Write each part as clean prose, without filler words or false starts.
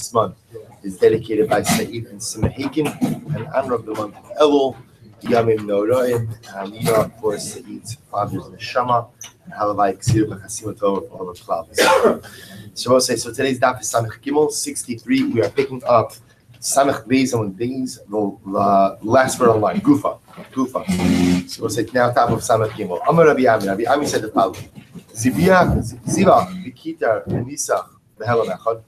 this month is dedicated by Said and Simahagin in honor of the month of Elul, Yamim Noraim, and for Said's father's neshama, and Halavai Ksir B'Chasim Tov for all the clouds. So we'll say, so today's daf is Samech Gimel 63. We are picking up Samech Beis on Beis, the last word on line, Gufa. So we'll say now top of Samech Gimel. Amar Rabbi Ami said the following: Ziva Vikitar Nisach Behelam Echad.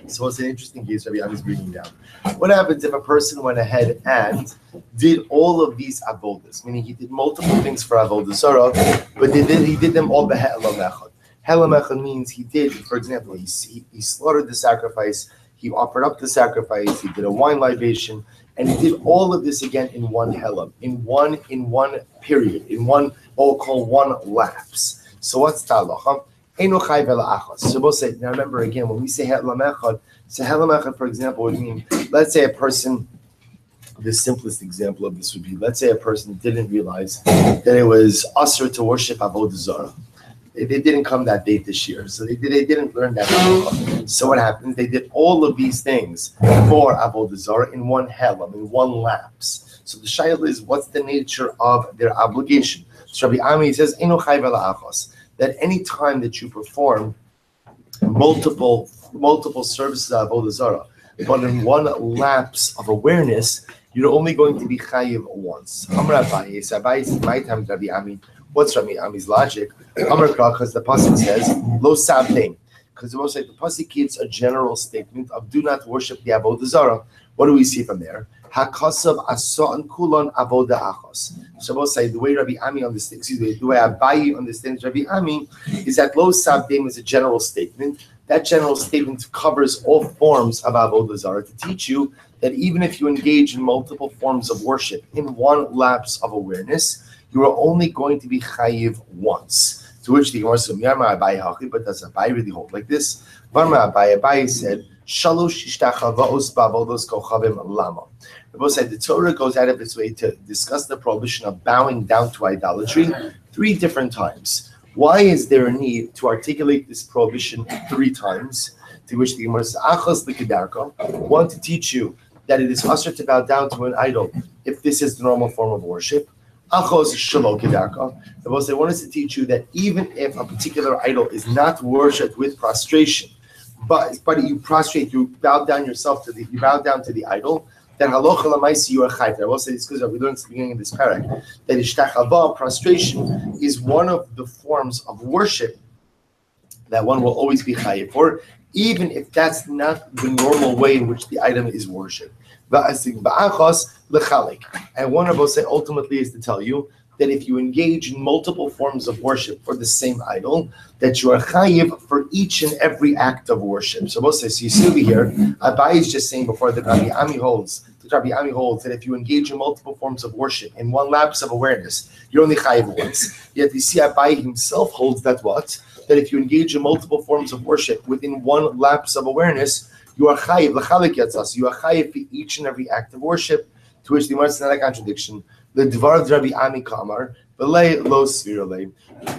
So it's an interesting case Rabbi Ami is bringing down. What happens if a person went ahead and did all of these avodas, meaning he did multiple things for avodah zarah, but he did them all behelam echad. Helam echad means he did, for example, he slaughtered the sacrifice, he offered up the sacrifice, he did a wine libation, and he did all of this again in one helam, in one period, in one what we'll call one lapse. So what's talacha? So we'll say, now remember again, when we say helam echad, so helam echad, for example, would mean, let's say a person, the simplest example of this would be, let's say a person didn't realize that it was usher to worship avodah zarah. They didn't come that date this year, so they didn't learn that. So what happened? They did all of these things for avodah zarah in one helam, in one lapse. So the shayla is, what's the nature of their obligation? So Rabbi Ami says, Eino chayv ela achos, that any time that you perform multiple services of avodah zarah, but in one lapse of awareness, you're only going to be chayiv once. Amar Abaye, so Abaye says, my time Rabbi Ami. What's Rabbi Ami's logic? Amar Kra, because the pasuk says lo sabtein, because the most like the pasuk gives a general statement of do not worship the avodah zarah. What do we see from there? Hakasav asan kulon avodah achos. So we'll say the way Rabbi Ami understands, the way Abaye understands Rabbi Ami is that lo sabtein is a general statement. That general statement covers all forms of avodah zarah to teach you that even if you engage in multiple forms of worship in one lapse of awareness, you are only going to be chayiv once. To which the Gemara says, but does Abaye really hold like this? Abaye said, Shalosh ishtachavaos ba'avodos kochavim lama. The Bible said the Torah goes out of its way to discuss the prohibition of bowing down to idolatry 3 different times. Why is there a need to articulate this prohibition 3 times? To which the Gemara says, Achos l'kedarka, want to teach you that it is usher to bow down to an idol if this is the normal form of worship. Achos shelo kedarka. The Bible says, want us to teach you that even if a particular idol is not worshipped with prostration, but you prostrate, you bow down yourself to you bow down to the idol, then halacha l'maisi you are chayv. I will say this because we learned at the beginning of this parak that ishtachava, prostration, is one of the forms of worship that one will always be chayiv for, even if that's not the normal way in which the item is worshipped. And one of us say ultimately is to tell you that if you engage in multiple forms of worship for the same idol, that you are chayiv for each and every act of worship. So we'll say, so you see over here, Abaye is just saying before that Rabbi Ami holds that if you engage in multiple forms of worship in one lapse of awareness, you're only chayiv once. Yet you see Abaye himself holds that what? That if you engage in multiple forms of worship within one lapse of awareness, you are chayiv, l'chalik yatzas, you are chayiv for each and every act of worship, to which the Gemara is not a contradiction. The Dvar Rabbi Ami Kamar, Belay Lo Svirale.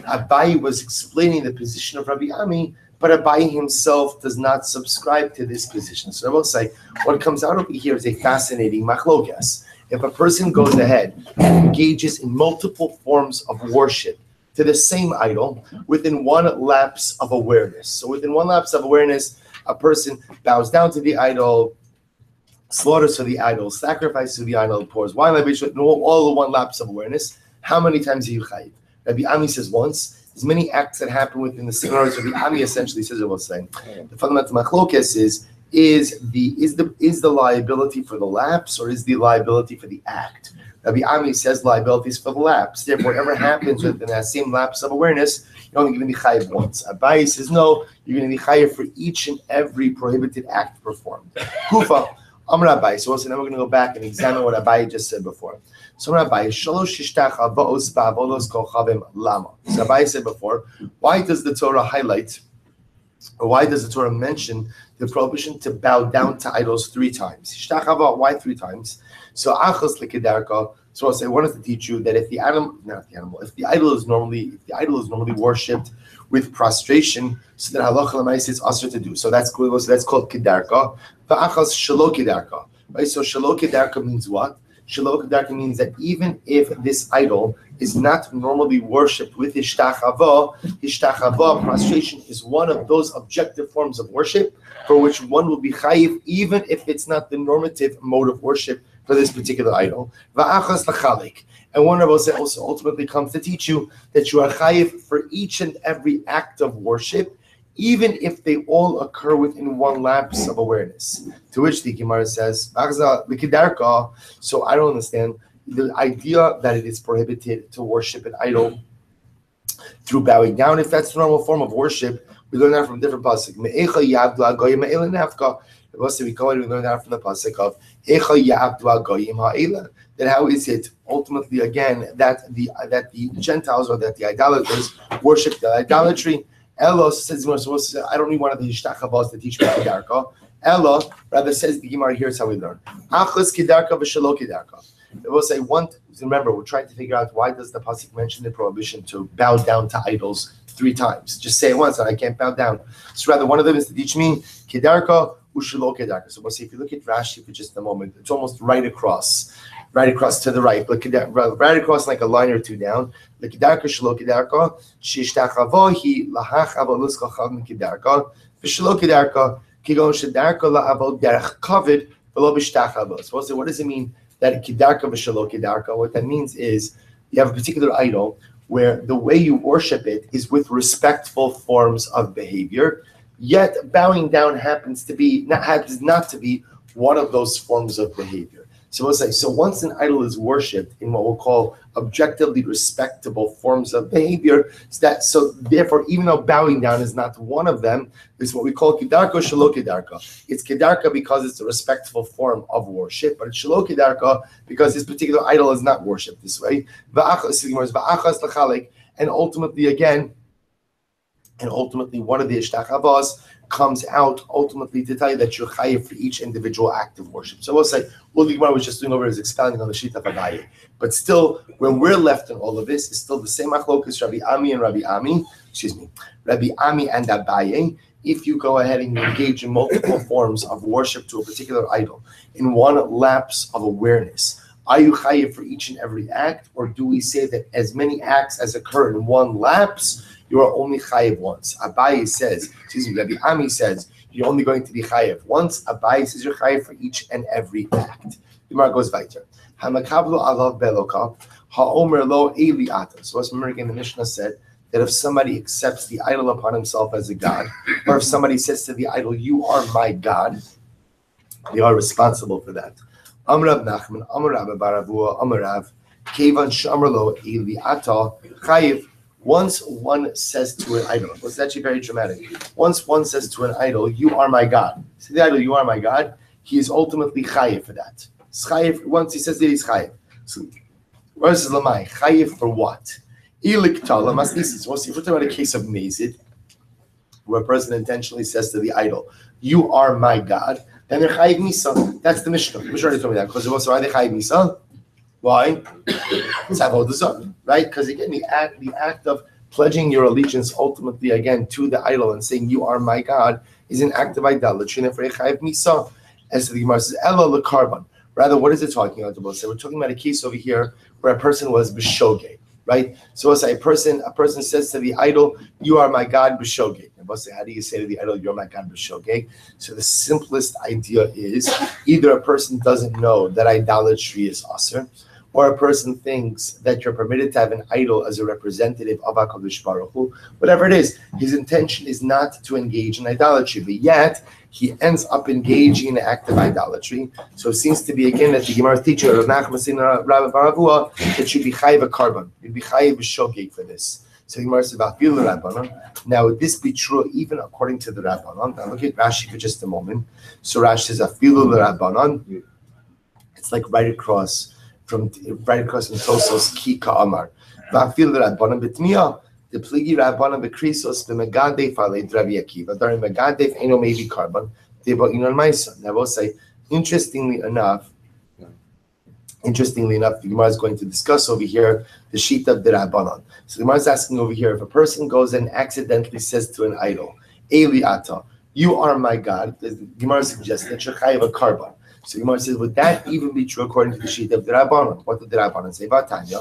Abaye was explaining the position of Rabbi Ami, but Abaye himself does not subscribe to this position. So I will say, what comes out over here is a fascinating machlokas. If a person goes ahead and engages in multiple forms of worship to the same idol within one lapse of awareness. So within one lapse of awareness, a person bows down to the idol, slaughters to the idol, sacrifices to the idol, pours wine libation, all in one lapse of awareness. How many times are you chayiv? Rabbi Ami says once. There's many acts that happen within the same hours. Rabbi Ami essentially says, I will say, the fundamental machlokes is the liability for the lapse or is the liability for the act? Rabbi Ami says liability is for the lapse. Therefore, whatever happens within that same lapse of awareness, you're only going to be chayiv once. Abaye says no, you're going to be chayiv for each and every prohibited act performed. Kufa. Amar Abaye. So now we're going to go back and examine what Abaye just said before. So Amar Abaye, Shalosh ishtach havaos ba'avodos kochavim lama. So Abaye said before, why does the Torah highlight, or why does the Torah mention the prohibition to bow down to idols 3 times? Ishtach hava, why 3 times? So achos lekedarka. So I wanted to teach you that if the idol is normally worshipped with prostration, so that halacha l'maisa is usher to do. So that's called kedarka. Va'achas shelo kedarka. Right. So shelo kedarka means what? Shelo kedarka means that even if this idol is not normally worshipped with hishtachava, prostration is one of those objective forms of worship for which one will be chayiv, even if it's not the normative mode of worship for this particular idol. Va'achas l'chalik. And one of us also ultimately comes to teach you that you are chayiv for each and every act of worship, even if they all occur within one lapse of awareness. To which the Gemara says, so I don't understand the idea that it is prohibited to worship an idol through bowing down. If that's the normal form of worship, we learn that from different pasuk. We learn that from the pasuk of that how is it ultimately again that the Gentiles or that the idolaters worship the idolatry. Ella says, I don't need one of the hishtachavos to teach me kedarka. Ella rather says the Gemara, here's how we learn. Achas kedarka v'shelo kedarka. It will say remember, we're trying to figure out why does the pasuk mention the prohibition to bow down to idols 3 times. Just say it once and I can't bow down. So rather one of them is to teach me kedarka u'shelo kedarka. So we'll see if you look at Rashi for just a moment, it's almost right across to the right. Look at that, right across like a line or 2 down. Kedarka shelo kedarka shishtachavo hi lahachavo luskachav kedarka v'shelo kedarka kigon shedarka la'avod derech kavod v'lo b'shtachavo. So we'll say, what does it mean that kedarka v'shelo kedarka? What that means is you have a particular idol where the way you worship it is with respectful forms of behavior, yet bowing down happens not to be one of those forms of behavior. So we'll say, so once an idol is worshipped in what we'll call objectively respectable forms of behavior, so therefore, even though bowing down is not one of them, it's what we call kedarka shelo kedarka. It's kedarka because it's a respectful form of worship, but it's shelo kedarka because this particular idol is not worshipped this way. And ultimately, one of the ishtachavos comes out ultimately to tell you that you're chayiv for each individual act of worship. So we'll say, the Gemara was just doing over is expounding on the Shita of Abaye. But still, when we're left in all of this, it's still the same machlokas Rabbi Ami and Rabbi Ami and Abaye. If you go ahead and you engage in multiple forms of worship to a particular idol in one lapse of awareness, are you chayiv for each and every act, or do we say that as many acts as occur in one lapse, you are only chayiv once? Rabbi Ami says, you're only going to be chayiv once. Abaye says you're chayiv for each and every act. The Gemara goes weiter. Hamakablo alav beloka, haomer lo eli ata. So as remember again, the Mishnah said that if somebody accepts the idol upon himself as a god, or if somebody says to the idol, you are my god, they are responsible for that. Amrav Nachman, Amrav Baravua, Amrav, Kevan Shamarlo eli ata chayiv. Once one says to an idol, it's actually very dramatic. Once one says to an idol, you are my God. See the idol, you are my God, he is ultimately chayiv for that. Once he says that, he's chayiv. So, where's Lamai? Chayiv for what? Ilik tala masnisis. If we're talking about a case of mazid, where a person intentionally says to the idol, you are my God, then they're chayiv misa. That's the Mishnah. The Mishnah already told me that. Because also, are they chayiv misa? Why? It's avodah zarah, right? Because again, the act of pledging your allegiance ultimately again to the idol and saying you are my God is an act of idolatry. And for chayiv misa, as the Gemara says, elo lekarban. Rather, what is it talking about? So we're talking about a case over here where a person was b'shogeg, right? So we'll say a person says to the idol, you are my God b'shogeg. And we'll say, how do you say to the idol, you're my God b'shogeg? So the simplest idea is either a person doesn't know that idolatry is asur, or a person thinks that you're permitted to have an idol as a representative of HaKadosh Baruch Hu, whatever it is, his intention is not to engage in idolatry, but yet he ends up engaging in an act of idolatry. So it seems to be again that the Gemara's teacher, Rav Nachman and Rabbi Baravua, that you'd be chayiv a carbon, you'd be chayiv a shogeg for this. So the Gemara says, now would this be true even according to the Rabbanon? Now look at Rashi for just a moment. So Rashi says, afilu l'Rabbanon. It's like right across from Tosos ki ka'amar. Va'afil Rabbanan b'tmiya, the pligi Rabbanan b'krisos b'megadev alei Rabbi Akiva. During megadev eno maybe carbon. They bought inon ma'isa. Now we'll say, interestingly enough, Interestingly enough, the Gemara is going to discuss over here the Shita of the Rabbanon. So the Gemara is asking over here, if a person goes and accidentally says to an idol, Eli Ata, you are my God, the Gemara suggests that you're chayiv a karban. So the Gemara says, would that even be true according to the Shita of the Rabbanon? What did the Rabbanon say about Tanya?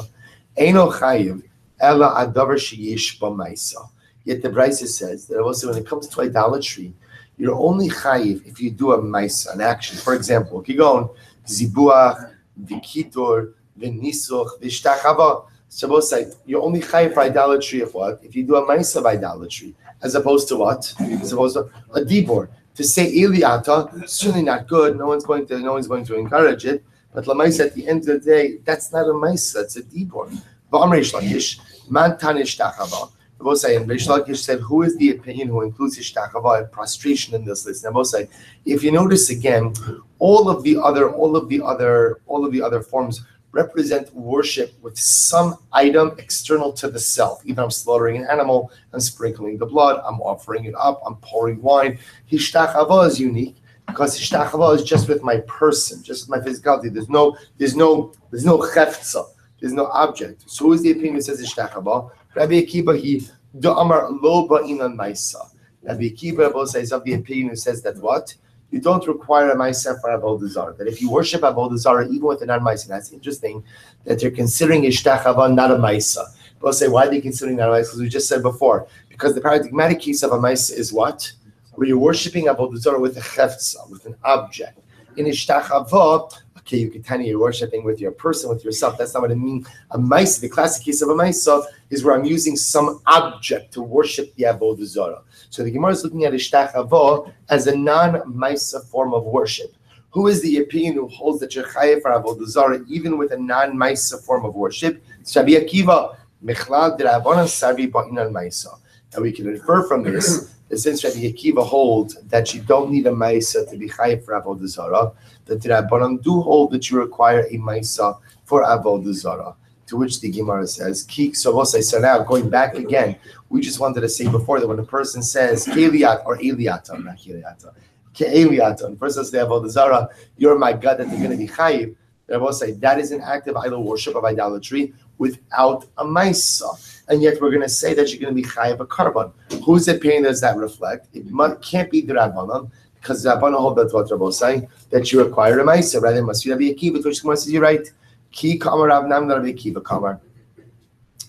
Eino chayiv ela adavar sheyesh b'maisa. Yet the Brisa says that also when it comes to idolatry, you're only chayiv if you do a maisa, an action. For example, if you go on zibuach, v'kitor, v'nisuch, v'shtachava. So you're only chayiv for idolatry of what? If you do a maisa of idolatry, as opposed to what? As opposed to a dibor. To say Eliata, certainly not good. No one's going to encourage it. But lamaisa, at the end of the day, that's not a maisa. It's a dibor. V'amreish lakish man tanish tachava. And Reish Lakish said, who is the opinion who includes Ishtachava and prostration in this list? And Bosai, if you notice again, all of the other forms represent worship with some item external to the self. Even I'm slaughtering an animal, I'm sprinkling the blood, I'm offering it up, I'm pouring wine. Ishtachava is unique because Ishtachava is just with my person, just with my physicality. There's no cheftza, there's no object. So who is the opinion that says Ishtachava? Rabbi Akiva, he Amar lo ba'inan maisa. Rabbi Akiva is of the opinion who says that what? You don't require a maisa for avodah zarah. That if you worship avodah zarah, even with a non-maisa, that's interesting that they're considering ishtachava not a maisa. But say, why are they considering not a maisa? Because we just said before, because the paradigmatic case of a maisa is what? Where you're worshiping avodah zarah with a cheftza, with an object. In ishtachava, okay, you can tell you're worshiping with your person, with yourself. That's not what I mean. A maisa, the classic case of a maisa, is where I'm using some object to worship the avodah zarah. So the Gemara is looking at ishtachava as a non-maisa form of worship. Who is the opinion who holds that you're chayav for avodah zarah even with a non-maisa form of worship? It's Rabbi Akiva. Mechlal d'Rabbanan savi ba'inan maisa. And we can infer from this that since Rabbi Akiva holds that you don't need a maisa to be chayav for avodah zarah, that the Rabbanan do hold that you require a maisa for avodah zarah. To which the Gemara says, so now going back again, we just wanted to say before that when a person says Keliat or Eliata, not Keliata, Ke'eliata, and the person says avodah zarah, you're my God, that they're going to be chayiv. The Rabbi say that is an act of idol worship, of idolatry, without a maisa. And yet we're going to say that you're going to be chayiv a karban. Whose opinion does that reflect? It can't be the Rabbanan, because the Rabbanan hold that what Rabbi say, that you require a maisa, rather than must be Rabbi Akiva, which Gemara says you're right. Ki kamar Rav Nam Rabbi Akiva kamar.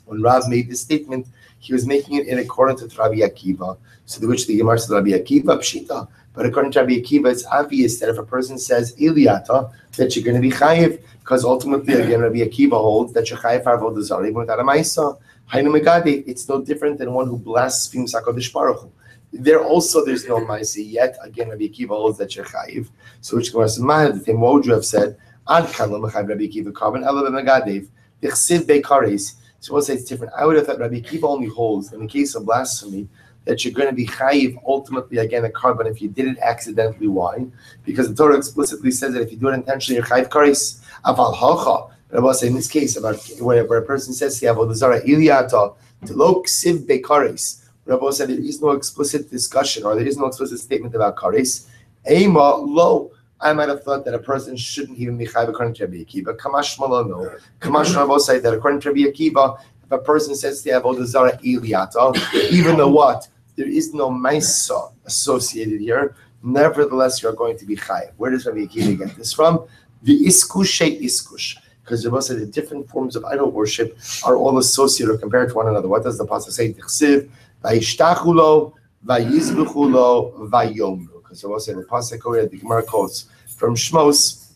When Rav made this statement, he was making it in accordance with Rabbi Akiva. So the which the Gemara says Rabbi Akiva pshita. But according to Rabbi Akiva, it's obvious that if a person says Eliata, that you're going to be chayiv, because ultimately again Rabbi Akiva holds that you're chayiv for avodah zarah even without a maisa. Hainu megadi. It's no different than one who blasphemes HaKadosh Baruch Hu. There also there's no maisa yet. Again, Rabbi Akiva holds that you're chayiv. So which Gemara says, the what would you have said? Ad kalam Rabbi Akiva carbon ela b'megadev dichsiv beikares. So we'll say it's different. I would have thought Rabbi Akiva only holds in the case of blasphemy that you're going to be chayiv ultimately again a carbon if you did it accidentally. Why? Because the Torah explicitly says that if you do it intentionally, you're chayiv kares. Aval hacha. But I will say in this case about whenever a person says to avodah zarah Eliata to lo ksiv beikares. Rabbi said there is no explicit discussion or there is no explicit statement about kares. Ema lo. I might have thought that a person shouldn't even be chayiv according to Rabbi Akiva. Kamash malo no. Kamash Rabbi say that according to Rabbi Akiva, if a person says to avodah zarah Eliata, even though what there is no maisa associated here, nevertheless you are going to be chayiv. Where does Rabbi Akiva get this from? The iskush iskush. Because Rabbi said the different forms of idol worship are all associated or compared to one another. What does the pasuk say? Tichsiv vayishtachulo vayizbuchulo vayomru. Because Rabbi said the pasuk over the Gemara quotes from Shmos.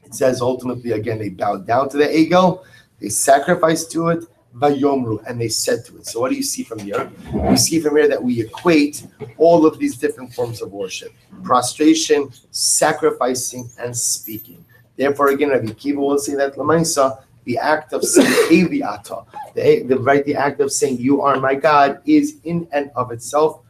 It says ultimately again they bowed down to the egel, they sacrificed to it, vayomru, and they said to it. So what do you see from here? We see from here that we equate all of these different forms of worship: prostration, sacrificing, and speaking. Therefore, again, Rabbi Akiva will say that Lamaisa, the act of saying Eliata, the act of saying you are my God, is in and of itself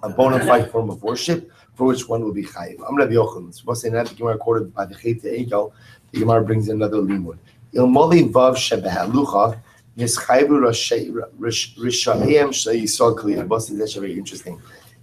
a bona fide form of worship for which one will be chayiv. I'm Rabbi Yochanan. We'll say that the Gemara quoted by the Chet Egel. The Gemara brings another limud. Ilmoli vav shebehalucha yischayivu rishaim sheyisol kliyah. That's very interesting.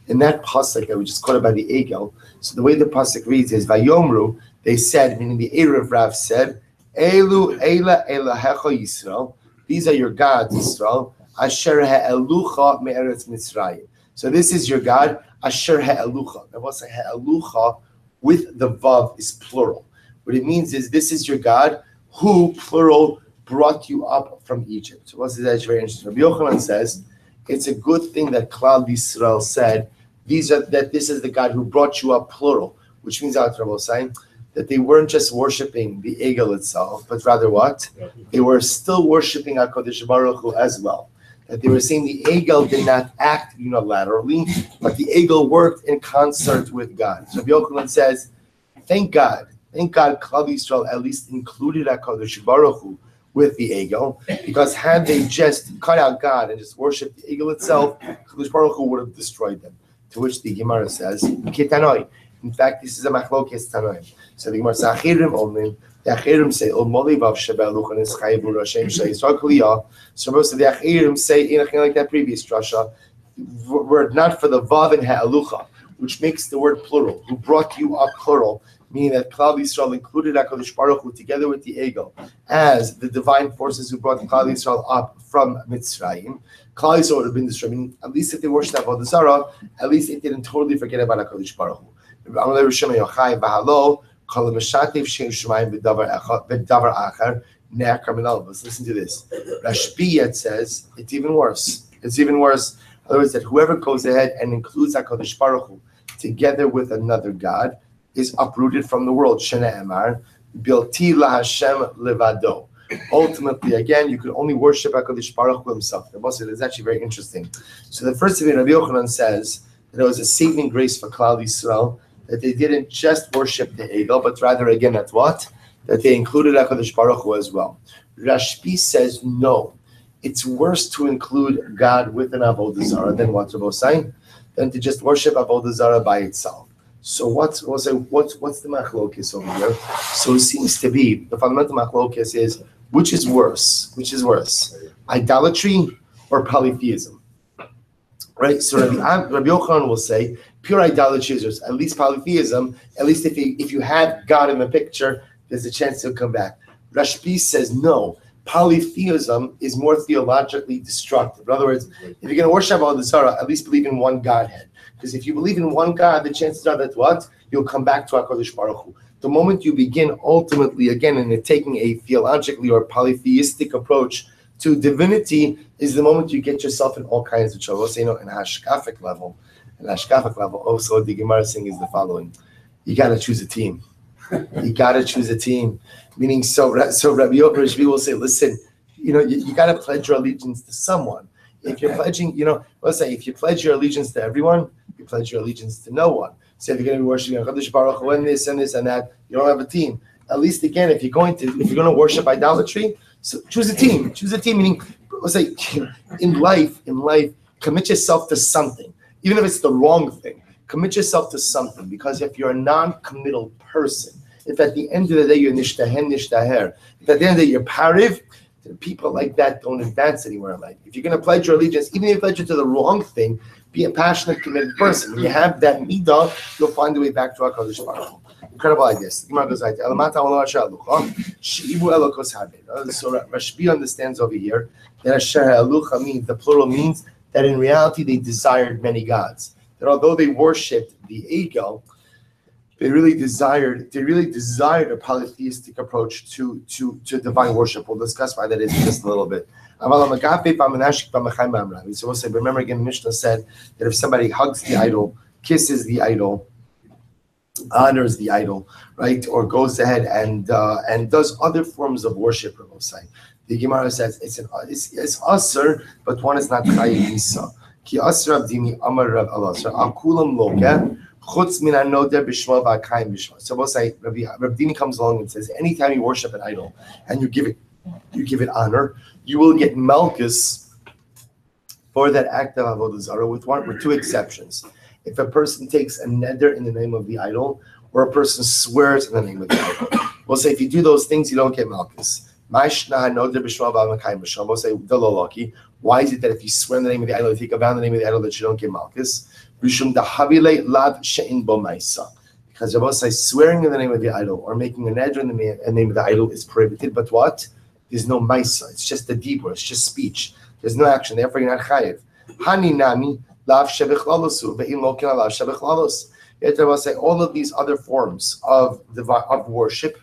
in that pasuk that we just quoted by the Egel, so the way the pasuk reads is Vayomru, they said, meaning the Erev Rav said, Elu Ela Elahecha Yisrael, these are your gods, Yisrael, Asher Ha'elucha Me'eretz Mitzrayim. So this is your God, Asher Ha'elucha. Now what's Ha'elucha with the Vav is plural. What it means is this is your God who, plural, brought you up from Egypt. So what's that? Very interesting. Rabbi Yochanan says, it's a good thing that Klal Yisrael said, this is the God who brought you up, plural, which means that they weren't just worshiping the Egel itself, but rather what? They were still worshiping HaKadosh Baruch Hu as well. That they were saying the Egel did not act unilaterally, but the Egel worked in concert with God. So Rabbi Yochanan says, thank God, Klal Yisrael at least included HaKadosh Baruch Hu with the Egel, because had they just cut out God and just worshipped the Egel itself, HaKadosh Baruch Hu would have destroyed them. To which the Gemara says, Ketanoi. In fact, this is a machlokes tanoim. So the Gemara says, the Achirim say, so most of the Achirim say, like that previous drasha, word not for the Vav and Ha'alucha, which makes the word plural, who brought you up plural, meaning that Klal Yisrael included HaKadosh Baruch Hu together with the Egel as the divine forces who brought Klal Yisrael up from Mitzrayim. Klal Yisrael would have been destroyed. I mean, at least if they worshipped Avodah Zarah, at least they didn't totally forget about HaKadosh Baruch Hu. Listen to this. Rashbi says it's even worse. It's even worse. In other words, that whoever goes ahead and includes HaKadosh Baruch Hu together with another God is uprooted from the world. Shena Emar, Bilti la Hashem levado. Ultimately, again, you could only worship HaKadosh Baruch Hu himself. It's actually very interesting. So the first thing Rabbi Yochanan says that it was a saving grace for Klal Yisrael that they didn't just worship the Egel, but rather, again, that's what? That they included HaKadosh Baruch Hu as well. Rashbi says, no, it's worse to include God with an Avodah Zarah than what Rabbi was saying, than to just worship Avodah Zarah by itself. So what's the machlokes over here? So it seems to be, the fundamental machlokes is, which is worse? Which is worse? Idolatry or polytheism? Right? So Rabbi Yochanan will say, pure idolatry is worse. At least polytheism, at least if you had God in the picture, there's a chance he'll come back. Rashbi says, no, polytheism is more theologically destructive. In other words, if you're going to worship Avodah Zarah, at least believe in one Godhead. Because if you believe in one God, the chances are that what? You'll come back to HaKadosh Baruch Hu. The moment you begin ultimately, again, in taking a theologically or polytheistic approach to divinity is the moment you get yourself in all kinds of trouble. So, in an hashkafic level, also the Gemara saying is the following. You got to choose a team. You got to choose a team. Meaning, so Rabbi Yochanan will say, listen, you got to pledge your allegiance to someone. If you're pledging, let's say if you pledge your allegiance to everyone, you pledge your allegiance to no one. So if you're going to be worshiping HaKadosh Baruch Hu and this and this and that, you don't have a team. At least again, if you're going to worship idolatry, so choose a team. Choose a team. Meaning, let's say in life, commit yourself to something, even if it's the wrong thing. Commit yourself to something, because if you're a non-committal person, if at the end of the day you're nishtaher, if at the end of the day you're pariv, people like that don't advance anywhere in life. If you're going to pledge your allegiance, even if you pledge it to the wrong thing, be a passionate, committed person. When you have that midah, you'll find a way back to HaKadosh Baruch Hu. Incredible ideas. The Gemara goes like, so Rashbi understands over here that Asher Ha'elucha means, the plural means that in reality they desired many gods. That although they worshipped the Egel, they really desired a polytheistic approach to divine worship. We'll discuss why that is in just a little bit. So we'll say, remember again, the Mishnah said that if somebody hugs the idol, kisses the idol, honors the idol, right, or goes ahead and does other forms of worship, we'll say, the Gemara says it's asr, but one is not chayiv misa. Ki asr avdimi amar Rav Elazar akulam loke. So we'll say, Rav Dini comes along and says, anytime you worship an idol and you give it honor, you will get malchus for that act of avodah zarah with two exceptions. If a person takes a neder in the name of the idol, or a person swears in the name of the idol, we'll say if you do those things, you don't get malchus. We'll say, why is it that if you swear in the name of the idol, you take a vow in the name of the idol, that you don't get malchus? Rishum dahavile lav she'in bo ma'isa. Because Rabbi says swearing in the name of the idol or making an edge in the name of the idol is prohibited, but what? There's no ma'isa. It's just a dibur. It's just speech. There's no action. Therefore, you're not chayiv. Hani nami lav shebechlalosu ve'im lokin lav shebechlalos. Yet Rabbi say all of these other forms of worship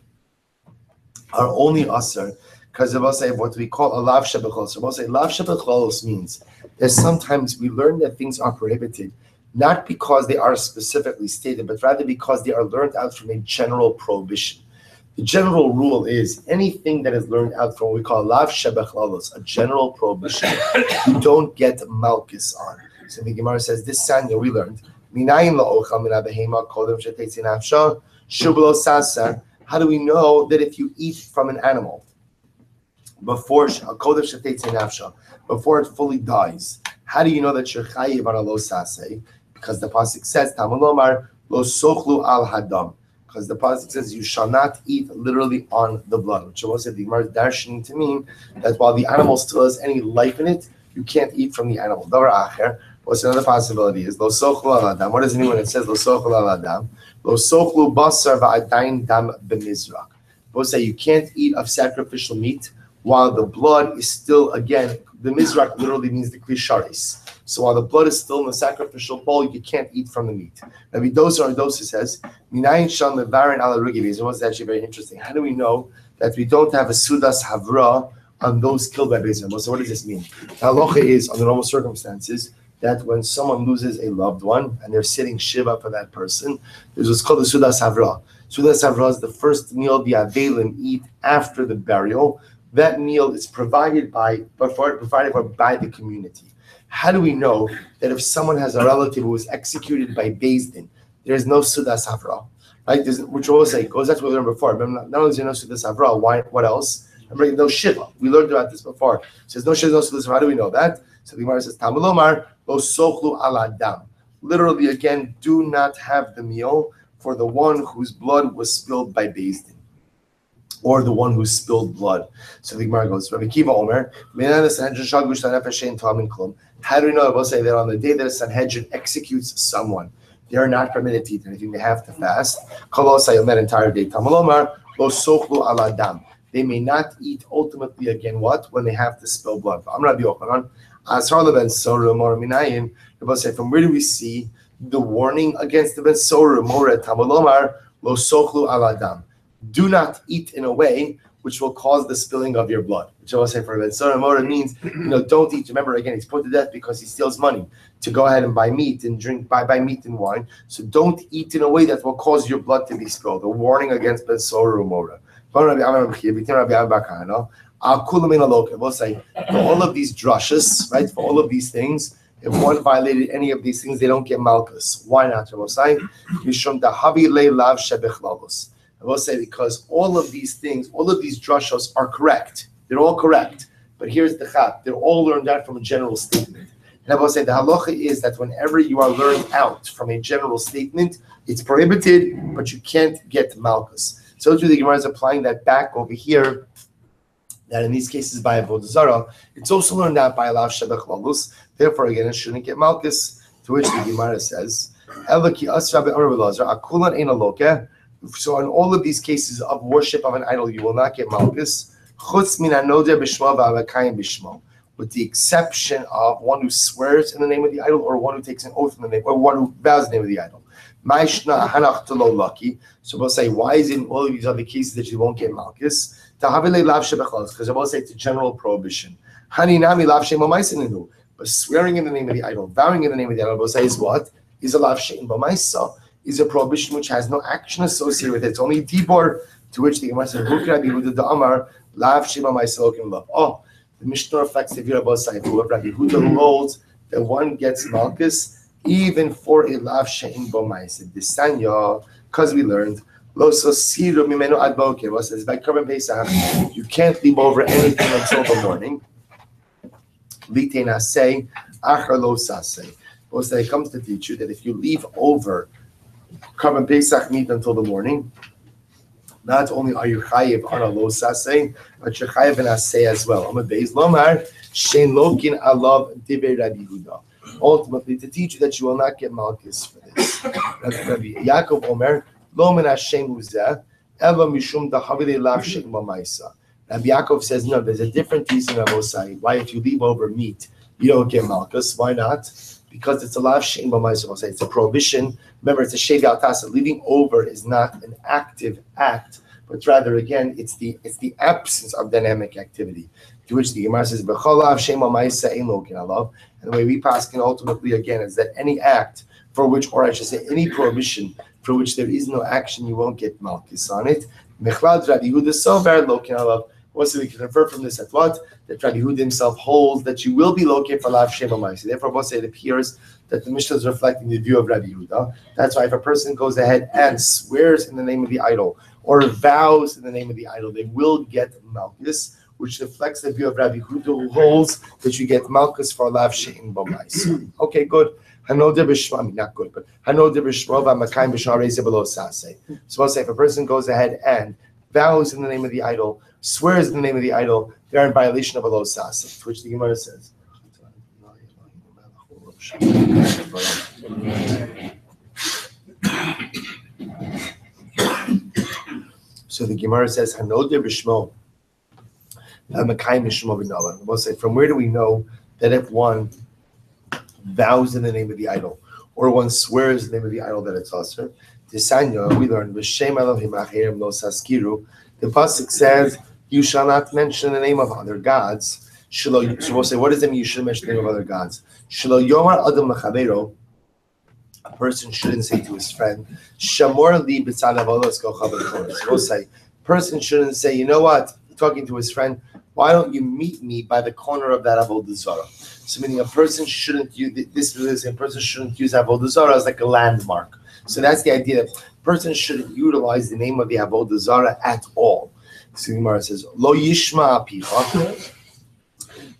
are only asr because Rabbi say what we call a lav shebechlalos. Rabbi say lav shebechlalos means that sometimes we learn that things are prohibited, not because they are specifically stated, but rather because they are learned out from a general prohibition. The general rule is anything that is learned out from what we call lav shebechlalos, a general prohibition, you don't get malchus on. So the Gemara says this Sanya we learned. How do we know that if you eat from an animal before it fully dies, how do you know that you're chayiv on a lo saseh? Because the pasuk says Tamalomar lo sochlu al hadam. Because the pasuk says you shall not eat literally on the blood, which was the Gemara darshaning to mean that while the animal still has any life in it, you can't eat from the animal. Davar acher. What's another possibility is lo sochlu al adam. What does it mean when it says lo sochlu al adam? Lo sochlu basar va'adayin dam b'mizrak. Both say you can't eat of sacrificial meat while the blood is still, again, the mizrak literally means the klisharis. So while the blood is still in the sacrificial bowl, you can't eat from the meat. Rabbi Dosa says, Minayin shal mevarin ala rugivis. It was actually very interesting. How do we know that we don't have a sudas havra on those killed by Beis Hamikdash? So what does this mean? The halacha is, under normal circumstances, that when someone loses a loved one and they're sitting shiva for that person, there's what's called the sudas havra. Sudas havra is the first meal the avelim eat after the burial. That meal is provided by the community. How do we know that if someone has a relative who was executed by Beis Din, there is no sudas havra, right? Which we'll say goes back to what we learned before. Remember, not only is there no sudas havra, why? What else? Remember, no shiva. We learned about this before. It says no shiva, no sudas. How do we know that? So the Gemara says Tamalomar lo sochlu al adam. Literally, again, do not have the meal for the one whose blood was spilled by Beis Din, or the one who spilled blood. So the Gemara goes, Rabbi Kiva Omer, how do we know? We'll say that on the day that a Sanhedrin executes someone, they are not permitted to eat anything. They have to fast. That entire day. They may not eat ultimately again what? When they have to spill blood. I'm Rabbi Yochanan. We'll say, from where do we see the warning against the Ben Soru? Tamalomar lo sochlu al adam. Do not eat in a way which will cause the spilling of your blood. Which I will say for Ben Soru means, don't eat. Remember, again, he's put to death because he steals money to go ahead and buy meat and drink, buy meat and wine. So don't eat in a way that will cause your blood to be spilled. A warning against Ben Soru Mora. We'll say, for all of these drushes, right, for all of these things, if one violated any of these things, they don't get malchus. Why not? We'll say, I will say because all of these things, all of these drushos are correct. They're all correct. But here's the chat. They're all learned out from a general statement. And I will say the halacha is that whenever you are learned out from a general statement, it's prohibited, but you can't get malchus. So too the Gemara is applying that back over here, that in these cases by Avodah Zarah, it's also learned out by Lav Shebech Lalus. Therefore, again, it shouldn't get malchus, to which the Gemara says, so in all of these cases of worship of an idol, you will not get malchus, with the exception of one who swears in the name of the idol, or one who takes an oath in the name, or one who vows the name of the idol. So we'll say, why is it in all of these other cases that you won't get malchus? Because I will say it's a general prohibition. But swearing in the name of the idol, vowing in the name of the idol, we'll say is what? Is a lav she'in b'maisa, is a prohibition which has no action associated with it. It's only dibor, to which the Gemara says, oh, the Mishnah reflects the view of Rabbi Yehuda, who holds that one gets malchus even for a lav she'in b'maisa. Disanya, because we learned, lo sosiru mimenu ad boker. What says by Korban Pesach, you can't leave over anything until the morning. Litena say, achar lo saseh. What it comes to teach you that if you leave over Korban Pesach meat until the morning, not only are you chayiv on a lo saseh, but you're chayiv in aseh as well. Amad beis lomar shein lokin alav divrei Rabbi Yehuda. ultimately to teach you that you will not get malchus for this. Rabbi Yaakov Omer, Lo min Hashem huzeh, ela mishum dahavile lav she'im b'maisa. Rabbi Yaakov says, no, there's a different reason, Rabosai. Why, if you leave over meat, you don't get malchus? Why not? Because it's a lav she'im b'maisa. It's a prohibition. Remember, it's a shevi al tasa. Leaving over is not an active act, but rather, again, it's the absence of dynamic activity. To which the Gemara says, "B'chol lav she'im b'maisa ein lo kin alav." And the way we pass can ultimately, again, is that any act for which, or I should say, any prohibition for which there is no action, you won't get malchus on it. Mechlad Rabbi Yehuda sover lo kin alav. Also, we can infer from this at what? That Rabbi Yehuda himself holds that you will be located for lav she'im b'maisa. Therefore, we'll say it appears that the Mishnah is reflecting the view of Rabbi Yehuda. That's why if a person goes ahead and swears in the name of the idol or vows in the name of the idol, they will get malchus, which reflects the view of Rabbi Yehuda, who holds that you get malchus for lav she'im b'maisa. Okay, good. Not good, but so we'll say if a person goes ahead and vows in the name of the idol, swears in the name of the idol, they're in violation of a lo sase, which the Gemara says. So the Gemara says, Hanode b'shmo, Makayim b'shmo v'nala. We'll say, from where do we know that if one vows in the name of the idol, or one swears in the name of the idol that it's also? Tisanya, we learn, V'shem Elohim acherim lo saskiru. The pasuk says, you shall not mention the name of other gods. So we'll say, what does it mean you shouldn't mention the name of other gods? Shelo yomar adam l'chavero, a person shouldn't say to his friend, Shamor li b'tzad avodos kochav v'choros. We'll say, person shouldn't say, you know what, talking to his friend, why don't you meet me by the corner of that avodah zarah? So meaning a person shouldn't use a person shouldn't use avodah zarah as like a landmark. So that's the idea that a person shouldn't utilize the name of the avodah zarah at all. So the Gemara says, Lo yishma apicha.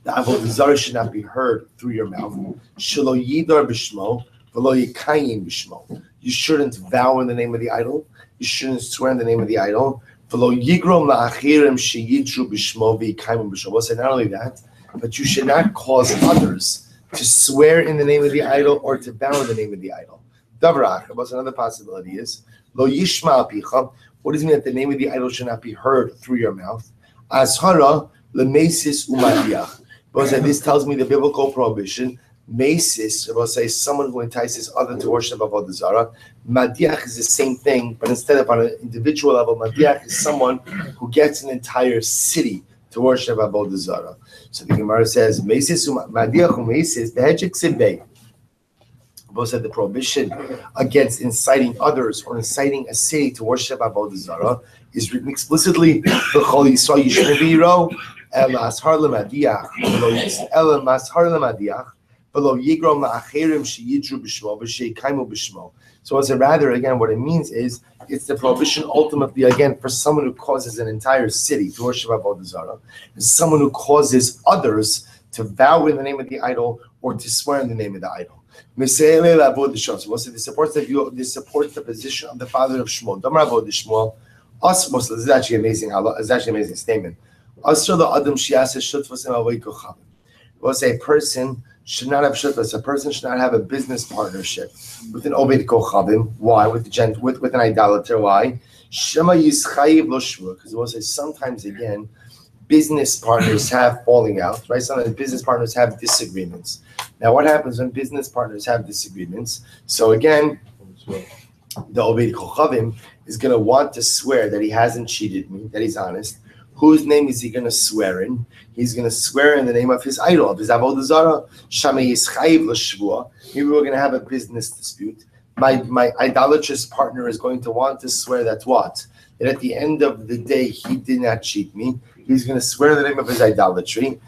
The avodah zarah should not be heard through your mouth. Shelo yidar b'shmo, v'lo yikayim b'shmo. You shouldn't vow in the name of the idol. You shouldn't swear in the name of the idol. V'lo yigrom la'achirim sheyidru b'shmo v'yikayim b'shmo. Well, so not only that, but you should not cause others to swear in the name of the idol or to vow in the name of the idol. Davar acher. What's another possibility is lo yishma apicha. What does it mean that the name of the idol should not be heard through your mouth? Ashara lemesis umadiach. Because this tells me the biblical prohibition. Mesis, I will say, someone who entices other to worship avodah zarah. Madiach is the same thing, but instead of on an individual level, madiach is someone who gets an entire city to worship avodah zarah. So the Gemara says, Mesis madiach umesis behechik sibei. Both said the prohibition against inciting others or inciting a city to worship avodah zarah is written explicitly. B'chol Yisrael yishmor v'yiro el mashar lemadiach el mashar lemadiach v'lo yigrom la'acherim sheyidru b'shmo v'sheikaimu b'shmo. So as a rather, again, what it means is it's the prohibition ultimately, again, for someone who causes an entire city to worship avodah zarah, and someone who causes others to vow in the name of the idol or to swear in the name of the idol. So this supports the view. This supports the position of the father of Shmuel. This is actually amazing. It's actually an amazing statement. We'll say a person should not have shutfas. A person should not have a business partnership with an obed kochavim. Why? With an idolater. Why? Because we'll say sometimes again, business partners have falling out, right? Sometimes business partners have disagreements. Now, what happens when business partners have disagreements? So again, the Obed Kochavim is going to want to swear that he hasn't cheated me, that he's honest. Whose name is he going to swear in? He's going to swear in the name of his idol, of his avodah zarah. Maybe we're going to have a business dispute. My idolatrous partner is going to want to swear that what? That at the end of the day, he did not cheat me. He's going to swear in the name of his idolatry.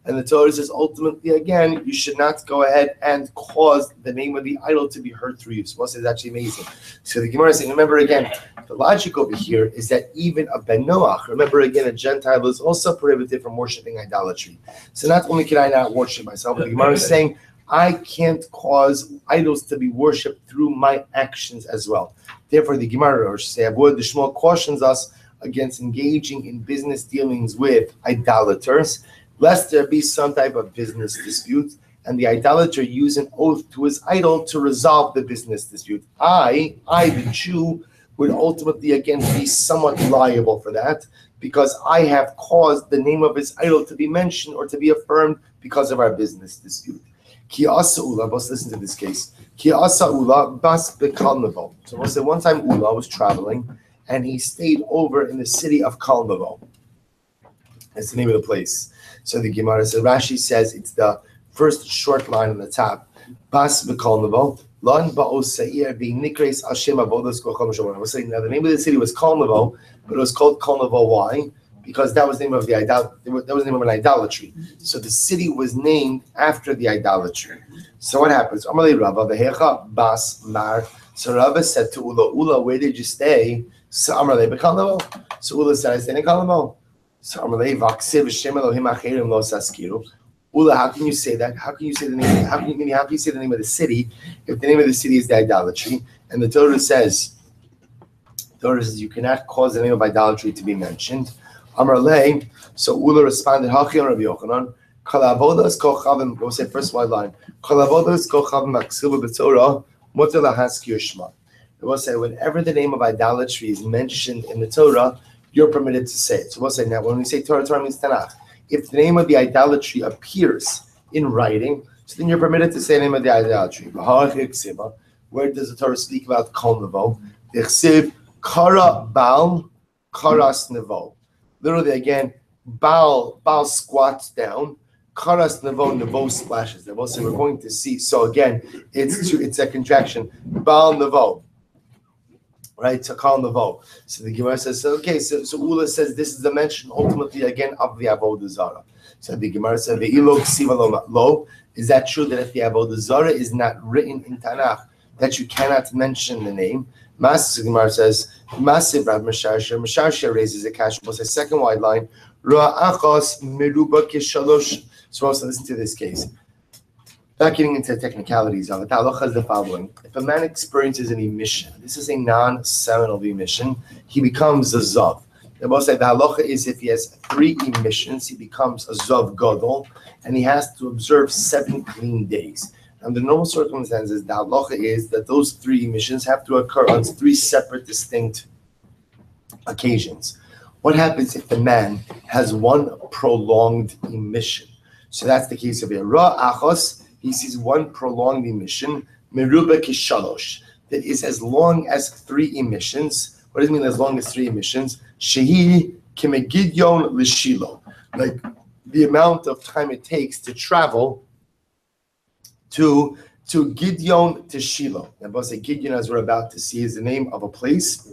And the Torah says, ultimately, again, you should not go ahead and cause the name of the idol to be heard through you. So this is actually amazing. So the Gemara is saying, remember again, the logic over here is that even a Ben Noach, remember again, a Gentile is also prohibited from worshiping idolatry. So not only can I not worship myself, but the Gemara is saying, I can't cause idols to be worshipped through my actions as well. Therefore, the Gemara, or say, Abu the Shmuel cautions us against engaging in business dealings with idolaters. lest there be some type of business dispute, and the idolater use an oath to his idol to resolve the business dispute. I, the Jew, would ultimately again be somewhat liable for that, because I have caused the name of his idol to be mentioned or to be affirmed because of our business dispute. Ki asa ula, let's listen to this case. Ki asa ula bas bekalnevo. So we'll say one time Ula was traveling and he stayed over in the city of Kalnevo. That's the name of the place. So the Gemara says, Rashi says it's the first short line on the top. Bas bekalnevo. Lan ba'osair v'nikres Hashem avodas kol chol. I was saying now the name of the city was Kalnevo, but it was called Kalnevo. Why? Because that was the name of that was the name of an idolatry. So the city was named after the idolatry. So what happens? Amalei Rava v'hecha bas mar. So Rava said to Ula, where did you stay? So Amalei beKalnevo. So Ula said, I stayed in Kalnevo. So Amalei v'aksiv v'shem Elohim acherim lo saskiru. Ula, how can you say that? How can you say the name? How can you say the name of the city if the name of the city is the idolatry? And the Torah says you cannot cause the name of idolatry to be mentioned. Amar lei. So Ula responded, Hachi Rabbi Yochanan. Kalavodas kochavim. Go say first wide line. Kalavodas kochavim maksiva b'Torah mutar lahaskir shma. It will say whenever the name of idolatry is mentioned in the Torah, you're permitted to say it. So we'll say now when we say Torah means Tanakh. If the name of the idolatry appears in writing, so then you're permitted to say the name of the idolatry. Where does the Torah speak about Kol Nevo? Dichsiv Kara Baal Karas Nevo. Literally again, Baal squats down, Karas Nevo splashes. So we're going to see. So again, it's a contraction. Baal Nevo. Right, to Kal Nevo. So the Gemara says, okay, so Ula says this is the mention ultimately again of the Avodah Zarah. So the Gemara says, Ve'ilo ksiva lo, is that true that if the Avodah Zarah is not written in Tanakh, that you cannot mention the name? The Gemara says, Masiv Rav Mesharsha raises a question. We'll say second wide line, Ra'achos meruba kishalosh. So also listen to this case. Not getting into the technicalities of it, the halacha is the following. If a man experiences an emission, this is a non-seminal emission, he becomes a zav. The most the halacha is if he has 3 emissions, he becomes a zav gadol, and he has to observe 7 clean days. Under normal circumstances, the halacha is that those 3 emissions have to occur on 3 separate, distinct occasions. What happens if the man has 1 prolonged emission? So that's the case of Ra'achos. He sees 1 prolonged emission, meruba kishalosh, that is as long as 3 emissions. What does it mean as long as 3 emissions? Shehi kimegidyon l'shilo, like the amount of time it takes to travel to Gidyon to Shiloh. And both say Gidyon, as we're about to see, is the name of a place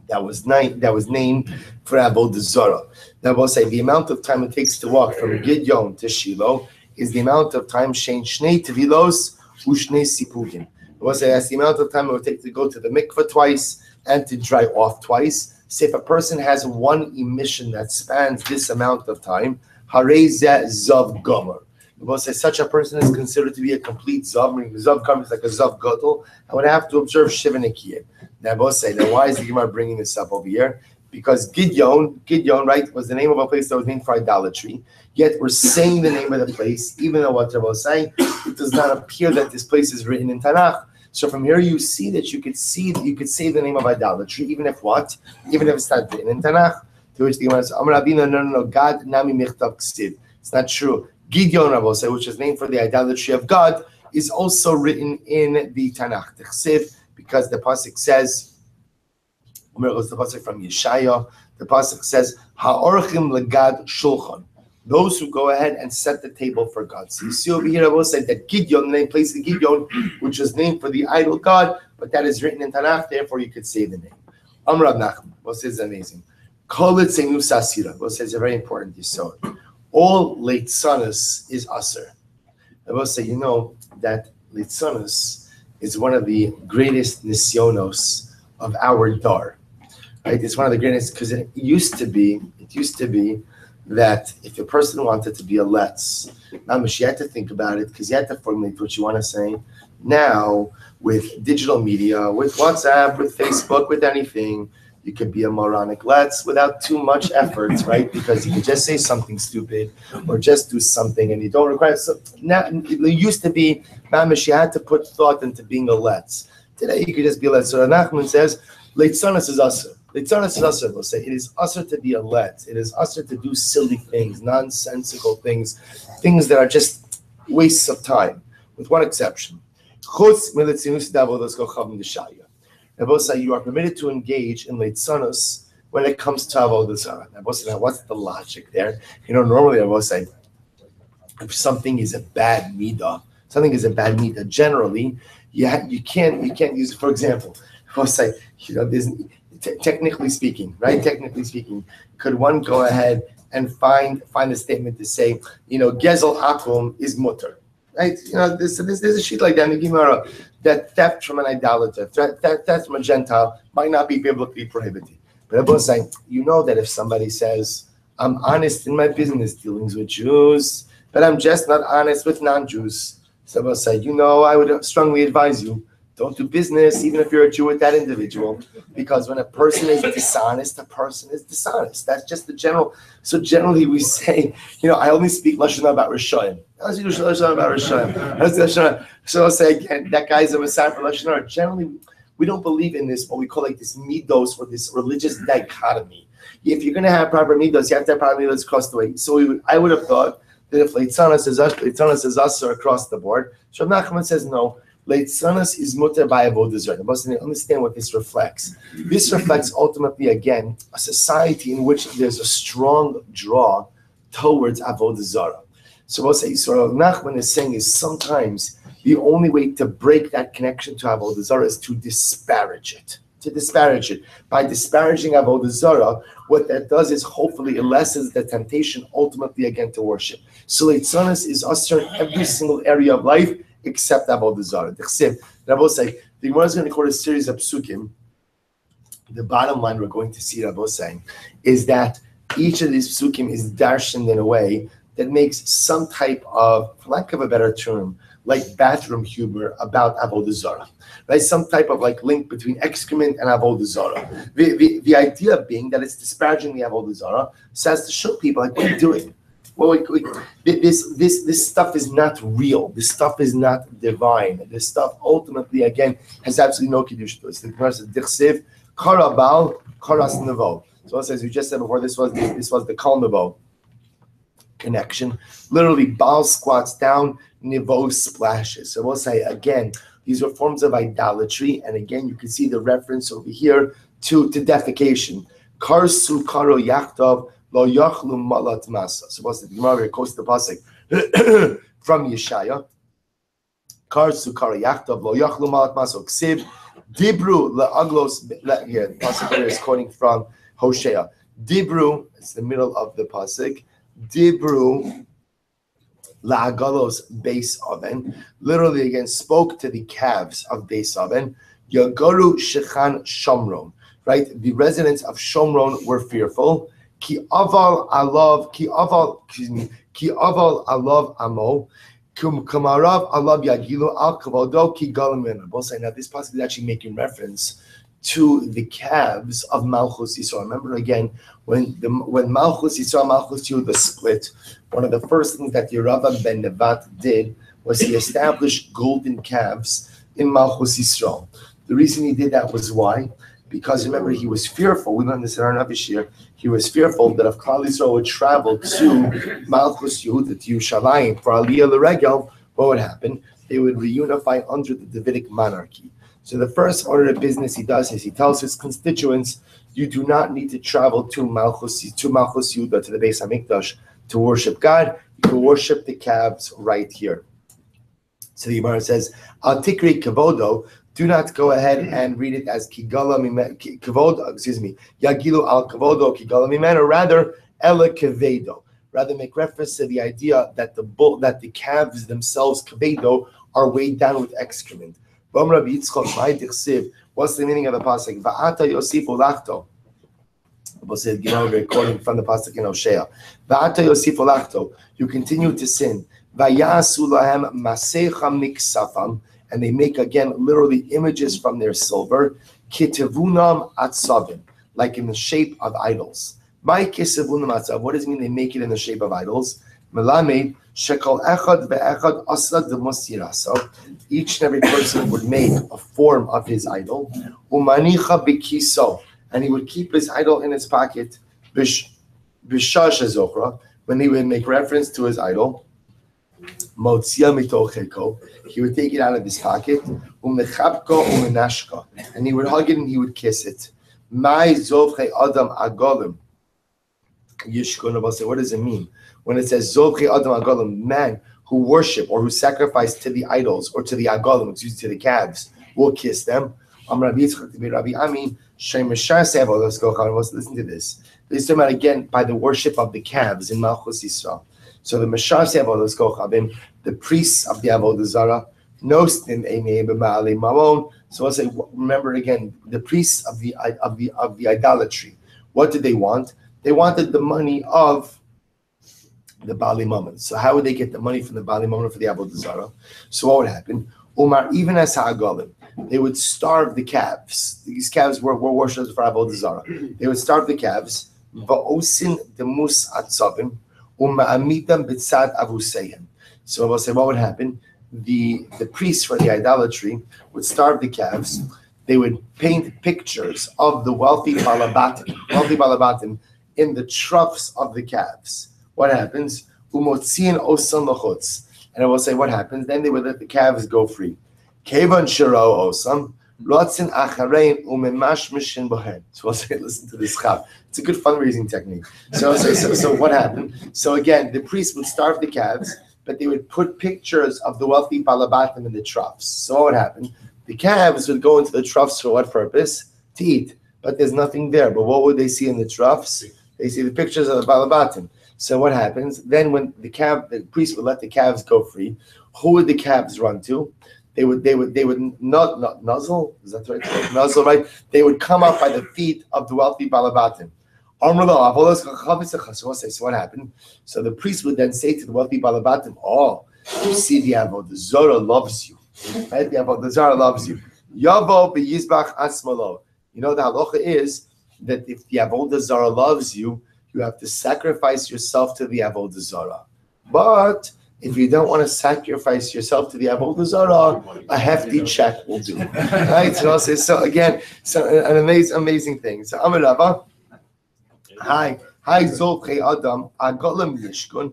that was named for Avodah Zarah. Now both say the amount of time it takes to walk from Gidyon to Shiloh is the amount of time shnei tevilos u'shnei sipugim. We'll say that's the amount of time it would take to go to the mikveh twice and to dry off twice. Say if a person has 1 emission that spans this amount of time, harei zeh zav gomer. We'll say such a person is considered to be a complete zav. Meaning the zav gomer is like a zav gadol, and would have to observe shiva nekiyim. Now we'll say, now why is the Gemara bringing this up over here? Because Gidyon, right, was the name of a place that was named for idolatry. Yet we're saying the name of the place, even though what Rabbi was saying, it does not appear that this place is written in Tanakh. So from here you see that you could say the name of idolatry, even if it's not written in Tanakh. To which the Gemara says, Amar Rabina, no, God nami michtav ksiv. It's not true. Gidyon, Rabbi say, which is named for the idolatry of God, is also written in the Tanakh. Ksiv, because the pasuk says. The pasuk from Yeshaya. The pasuk says, "Ha'orchim legad shulchan." Those who go ahead and set the table for God. So you see over here, I will say that Gidyon, the name place of Gidyon, which is named for the idol God, but that is written in Tanakh. Therefore, you could say the name. Amrav Nachman. What says amazing? Kol etzenu sasira. What says a very important yisod. All leitzanos is aser. I will say, you know that leitzanos is one of the greatest nisyonos of our dar. Right? It's one of the greatest because it used to be that if a person wanted to be a letz, you had to think about it because you had to formulate what you want to say. Now, with digital media, with WhatsApp, with Facebook, with anything, You could be a moronic let's without too much effort, right? Because you could just say something stupid or just do something and you don't require. So now, it used to be, mamish, you had to put thought into being a let's. Today you could just be a let's. So Nachman says, Leitzanas is usher. Leitzanas is usher. We'll say it is usher to be a let's. It is usher to do silly things, nonsensical things, things that are just wastes of time, with one exception. You are permitted to engage in leitzanos when it comes to avodah zarah. Now, what's the logic there? Normally I will say, if something is a bad midah, generally, you can't use it. For example, I will say, there's technically speaking, right? Technically speaking, could one go ahead and find a statement to say, gezel akum is mutter, right? There's a sheet like that in the Gemara that theft from an idolater, theft from a Gentile might not be biblically prohibited. But I was saying, that if somebody says, I'm honest in my business dealings with Jews, but I'm just not honest with non-Jews. So I will say, I would strongly advise you, don't do business, even if you're a Jew, with that individual, because when a person is dishonest, a person is dishonest. That's just the general. So generally, we say, I only speak lashon hara about Rishayim. I speak lashon hara about Rishayim. So I'll say again, that guy's a messiah for lashon hara. Generally, we don't believe in this, what we call like this midos, or this religious dichotomy. If you're going to have proper midos, you have to have proper midos across the way. So I would have thought that if leitzanas is usher across the board, Rav Nachman says no. Leitzanas is mutter by avodah zarah. I must understand what this reflects. This reflects ultimately, again, a society in which there's a strong draw towards avodah zarah. So what Rav Nachman is saying is sometimes the only way to break that connection to avodah zarah is to disparage it. By disparaging avodah zarah, what that does is hopefully it lessens the temptation ultimately again to worship. So leitzanas is usher in every single area of life, except avodah zarah. The Gemara is going to quote a series of psukim. The bottom line we're going to see, Rabbi saying, is that each of these psukim is darshaned in a way that makes some type of, for lack of a better term, like bathroom humor about avodah zarah, right? Some type of like link between excrement and avodah zarah. The idea being that it's disparaging the avodah zarah, so as to show people like, what are you doing? Well, this stuff is not real. This stuff is not divine. This stuff ultimately, again, has absolutely no kiddush to it. The Gemara says, "Dichsev karabal karas nevo." So it says, we just said before, this was the kal nevo connection. Literally, Baal squats down, nevo splashes. So we'll say again, these are forms of idolatry, and again, you can see the reference over here to defecation. Karsu karo yachtov. Lo yachlu malat masa. So what's the Gemara quotes the pasuk from Yeshaya? Kar sukar yachtav lo yachlu malat masa. Ksiv dibru laaglos. Here, the pasuk here is quoting from Hosea. Dibru. It's the middle of the pasuk. Dibru laagalos base oven. Literally again spoke to the calves of base oven. Yagaru shechan shomron. Right, the residents of Shomron were fearful. Ki aval alav amo kumarav alav yagilu al kavodo ki galamina. Both say now this passage is actually making reference to the calves of Malchus Yisrael. Remember again when Malchus Yisrael, Malchus Yehuda split. One of the first things that Yeravam ben Nevat did was he established golden calves in Malchus Yisrael. The reason he did that was why? Because remember, he was fearful. We learned this in our Navishir. He was fearful that if Klal Yisrael would travel to Malchus Yehuda, to Yerushalayim for Aliyah L'Regel, what would happen? They would reunify under the Davidic monarchy. So the first order of business he does is he tells his constituents, you do not need to travel to Malchus Yehuda, to the Beis Hamikdash, to worship God. You can worship the calves right here. So the Gemara says, Al Tikri Kavodo. Do not go ahead and read it as Kigala Kavodo, Yagilu al Kavodo Kigala Mimena, rather Ela Kavedo. Rather make reference to the idea that the calves themselves, Kavedo, are weighed down with excrement. What's the meaning of the pasuk? Va'ata Yosifu Lachto. We'll say, quoting from the pasuk in Hosea. Va'ata Yosifu Lachto. You continue to sin. Vayasu lahem masecha miksafam. And they make again literally images from their silver. Kitevunam atzavim, like in the shape of idols. What does it mean they make it in the shape of idols? Melamed shekol echad ve'echad asad demusiraso. Each and every person would make a form of his idol. Umanicha bekiso, and he would keep his idol in his pocket. Bishash zochra, when he would make reference to his idol. Motzia mitocheko, he would take it out of his pocket. Umechabko umenashka, and he would hug it and he would kiss it. Mai zovche adam agolim. What does it mean when it says Zovche Adam Agalim, man who worship or who sacrifice to the idols or to the Agalim, to the calves, will kiss them? Let's listen to this. This is talking about again by the worship of the calves in Malchus Yisrael. So the Meshaseh Avodas Kochavim, the priests of the Avodah Zarah, Nostim Einei B'Ma'alei Mamon. So I'll say, remember again, the priests of the idolatry. What did they want? They wanted the money of the Bali Mammon. So how would they get the money from the Bali Mammon for the Avodah Zarah? So what would happen? Umar, even as Ha'agalim, they would starve the calves. These calves were worshipped for Avodah Zarah. They would starve the calves. Va'osin demus atzavim uma'amitam b'tzad avusayim. So I will say, what would happen? The priests for the idolatry would starve the calves. They would paint pictures of the wealthy balabatim in the troughs of the calves. What happens? Umotziin osan lachutz. And I will say, what happens? Then they would let the calves go free. Kevan shiro osam lotzin acharein umemash mishin bohen. So I'll say, listen to this chap. It's a good fundraising technique. So what happened? So again, the priests would starve the calves, but they would put pictures of the wealthy balabatim in the troughs. So what would happen? The calves would go into the troughs for what purpose? To eat. But there's nothing there. But what would they see in the troughs? They see the pictures of the balabatim. So what happens? Then when the priest would let the calves go free, who would the calves run to? They would not nuzzle. Is that right? Nuzzle, right? They would come up by the feet of the wealthy balabatim. So what happened? So the priest would then say to the wealthy balabatim, "Oh, you see, the Avodah Zarah loves you. Right? The Avodah Zarah loves you. Yavo b'yizbach asmalo. You know the halacha is that if the Avodah Zarah loves you, you have to sacrifice yourself to the Avodah Zarah. But if you don't want to sacrifice yourself to the Avodah Zarah, a hefty check will do. Right? So again, an amazing thing. So Amar Rava, hi zolchei adam agalam yishkun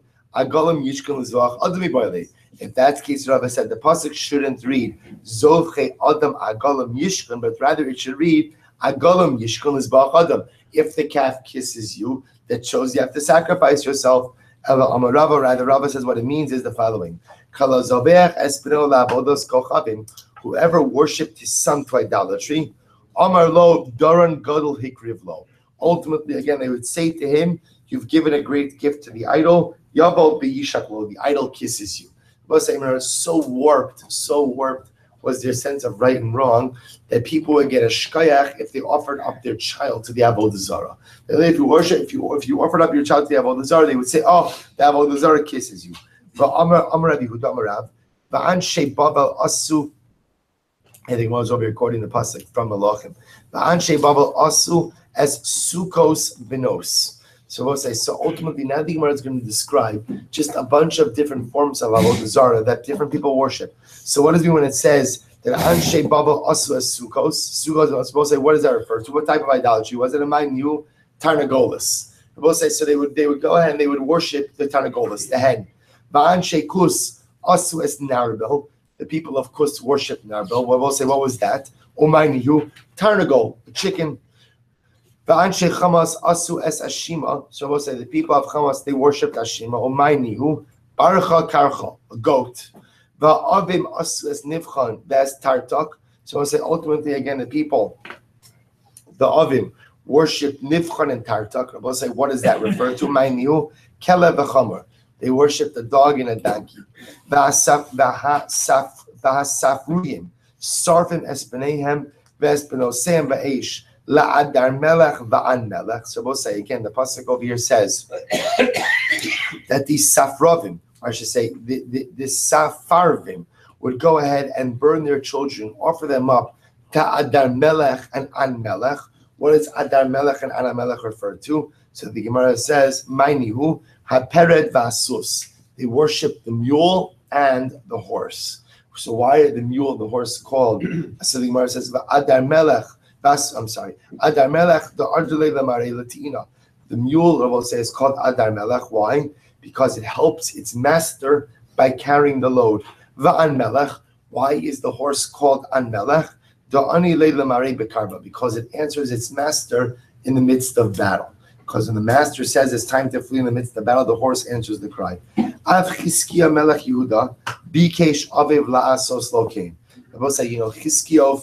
l'zoach adami boile. If that's the case, Rava said the pasuk shouldn't read zolchei adam agalam yishkun, but rather it should read agalam yishkun l'zoach adam. If the calf kisses you, that shows you have to sacrifice yourself. Rava says what it means is the following: whoever worshipped his son to idolatry, Amar lo Doran Gadol Hikriv lo. Ultimately, again, they would say to him, "You've given a great gift to the idol. Yavo b'yishak lo." The idol kisses you. So warped was their sense of right and wrong that people would get a shkayach if they offered up their child to the Avodah Zarah. If you offered up your child to the Avodah Zarah, they would say, "Oh, the Avodah Zarah kisses you." I think I was over recording the pasuk from Malachim. Va'anshe Babel asu as sukos benos. So we'll say, so ultimately now the Gemara is going to describe just a bunch of different forms of Avodah Zarah that different people worship. So what does it mean when it says that Anshe Babel asu as sukos? Sukos, I was supposed to say, what does that refer to? What type of idolatry? Was it a mind new Tarnagolas? We'll say, so they would go ahead and they would worship the Tarnagolas, the hen. Va'anshe kus asu as narabel. The people of Kus worship Narbel. We'll say, what was that? Umaynihu, Tarnagol, the chicken. Va'anshe Chamas asu es ashima. So we'll say the people of Chamas, they worshipped Ashima. Umaynihu, Barcha Karcha, a goat. Va'avim asu es nivchan, that's Tartak. So we'll say ultimately again the people, the Avim, worship Nivchan and Tartak. We'll say, what does that refer to? Umaynihu, Kelev v'Chamar. They worshipped a dog and a donkey. V'hasafruyim, sarfim espenehem, v'espenosem v'eish, la'adar melech va'an melech. So we'll say again, the pasuk over here says that these safravim, I should say, the safarvim, would go ahead and burn their children, offer them up, ta'adar melech and an melech, What does Adar Melech and Ana Melech refer to? So the Gemara says, Mainihu hapered vasus. They worship the mule and the horse. So why are the mule and the horse called? So the Gemara says, Adar Melech. Adar Melech, the Ardule Lamare Latina. The mule, I will say, is called Adar Melech. Why? Because it helps its master by carrying the load. Va'an Melech. Why is the horse called An Melech? Because it answers its master in the midst of battle. Because when the master says it's time to flee in the midst of battle, the horse answers the cry. Av Chizkiah Melech Yehuda, Bikesh Aviv La'asos Lokein. I will say, Chizkiah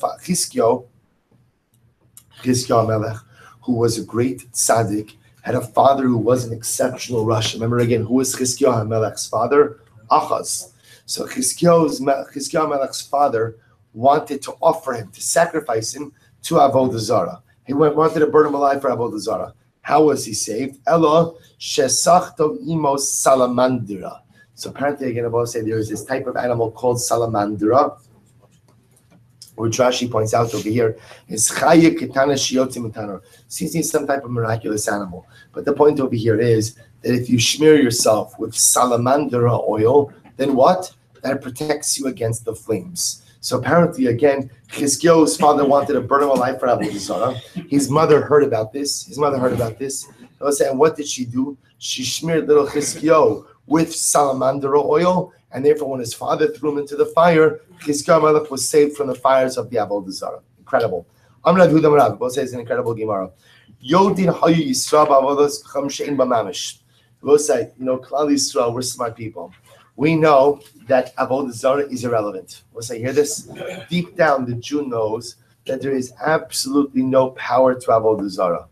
Melech, who was a great tzaddik, had a father who was an exceptional Rasha. Remember again, who was Chizkiah Melech's father? Achaz. So Chizkiah Melech's father wanted to offer him, to sacrifice him to Avodah Zarah. He wanted to burn him alive for Avodah Zarah. How was he saved? Elo shesachto imos salamandra. So apparently, again, I will say there is this type of animal called salamandra, which Rashi points out over here is chaya ketana shiyotim utanar. Seems to be some type of miraculous animal. But the point over here is that if you smear yourself with salamandra oil, then what? That protects you against the flames. So apparently, again, Chizkiah's father wanted to burn him alive for Avodah Zarah. His mother heard about this. And what did she do? She smeared little Chizkiah with salamander oil, and therefore when his father threw him into the fire, Chizkiah Melech was saved from the fires of the Avodah Zarah. Incredible. Amr Yehuda Marav, both says an incredible Gemara. Yodin Hayu Yisrael b'avodos cham she'en b'mamish. Both say, Klal Yisrael, we're smart people. We know that Avodah Zarah is irrelevant. Once I hear this, deep down the Jew knows that there is absolutely no power to Avodah Zarah.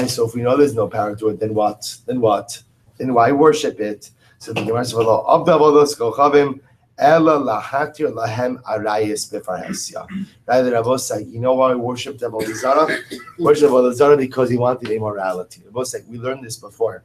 So if we know there's no power to it, then what? Then why worship it? So the Gemara says, "Of the avodos kochavim, ela lahatir lahem arayis befarhesia." Rather, Rabbi say, you know why we worship Avodah Zarah? Worship Avodah Zarah because he wanted immorality. Rabbi say, we learned this before.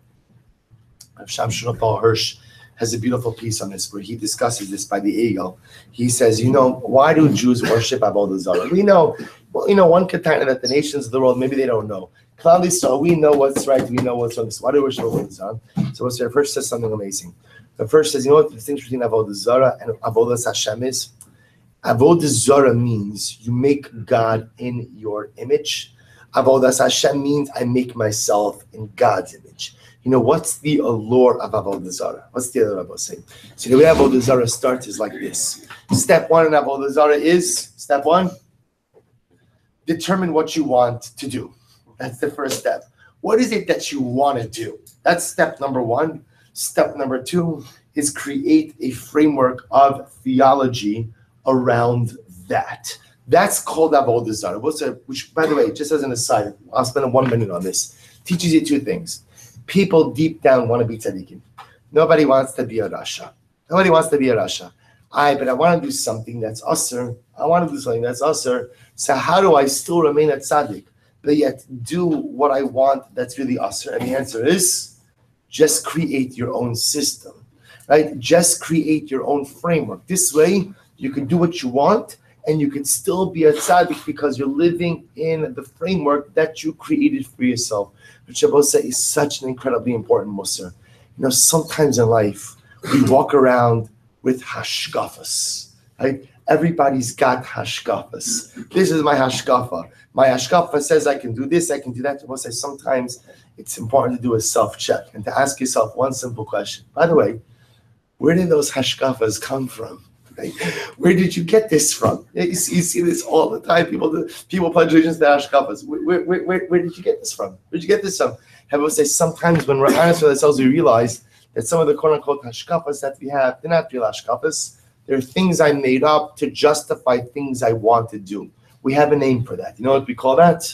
Sham Shunapal Hirsch has a beautiful piece on this where he discusses this by the Egel. He says, why do Jews worship Avodah Zarah? We know, one katana that the nations of the world, maybe they don't know. Clearly so, we know what's right, we know what's wrong. So why do we worship Avodah Zarah? So what's there? First says something amazing. The first says, what the distinction between Avodah Zarah and Avodah Hashem is? Avodah Zarah means you make God in your image. Avodah Hashem means I make myself in God's image. What's the allure of Avodah Zarah? What's the other Avodah saying? So the way Avodah Zarah starts is like this. Step one in Avodah Zarah is, step one, determine what you want to do. That's the first step. What is it that you want to do? That's step number one. Step number two is create a framework of theology around that. That's called Avodah Zarah. Which, by the way, just as an aside, I'll spend 1 minute on this. Teaches you two things. People deep down want to be tzaddikim. Nobody wants to be a rasha. But I want to do something that's usher. So how do I still remain a tzaddik, but yet do what I want that's really usher? And the answer is, just create your own system, right? Just create your own framework. This way, you can do what you want, and you can still be a tzaddik because you're living in the framework that you created for yourself. Which Shabbos is such an incredibly important musar. Sometimes in life, we walk around with hashkafas, right? Everybody's got hashkafas. This is my hashkafa. My hashkafa says I can do this, I can do that. Shabbos says sometimes it's important to do a self-check and to ask yourself one simple question. By the way, where did those hashkafas come from? Right? Where did you get this from? You see this all the time. People pledge allegiance to hashkafas. Where did you get this from? Where did you get this from? I will say sometimes when we're honest with ourselves, we realize that some of the quote-unquote hashkafas that we have, they're not real hashkafas. They're things I made up to justify things I want to do. We have a name for that. You know what we call that?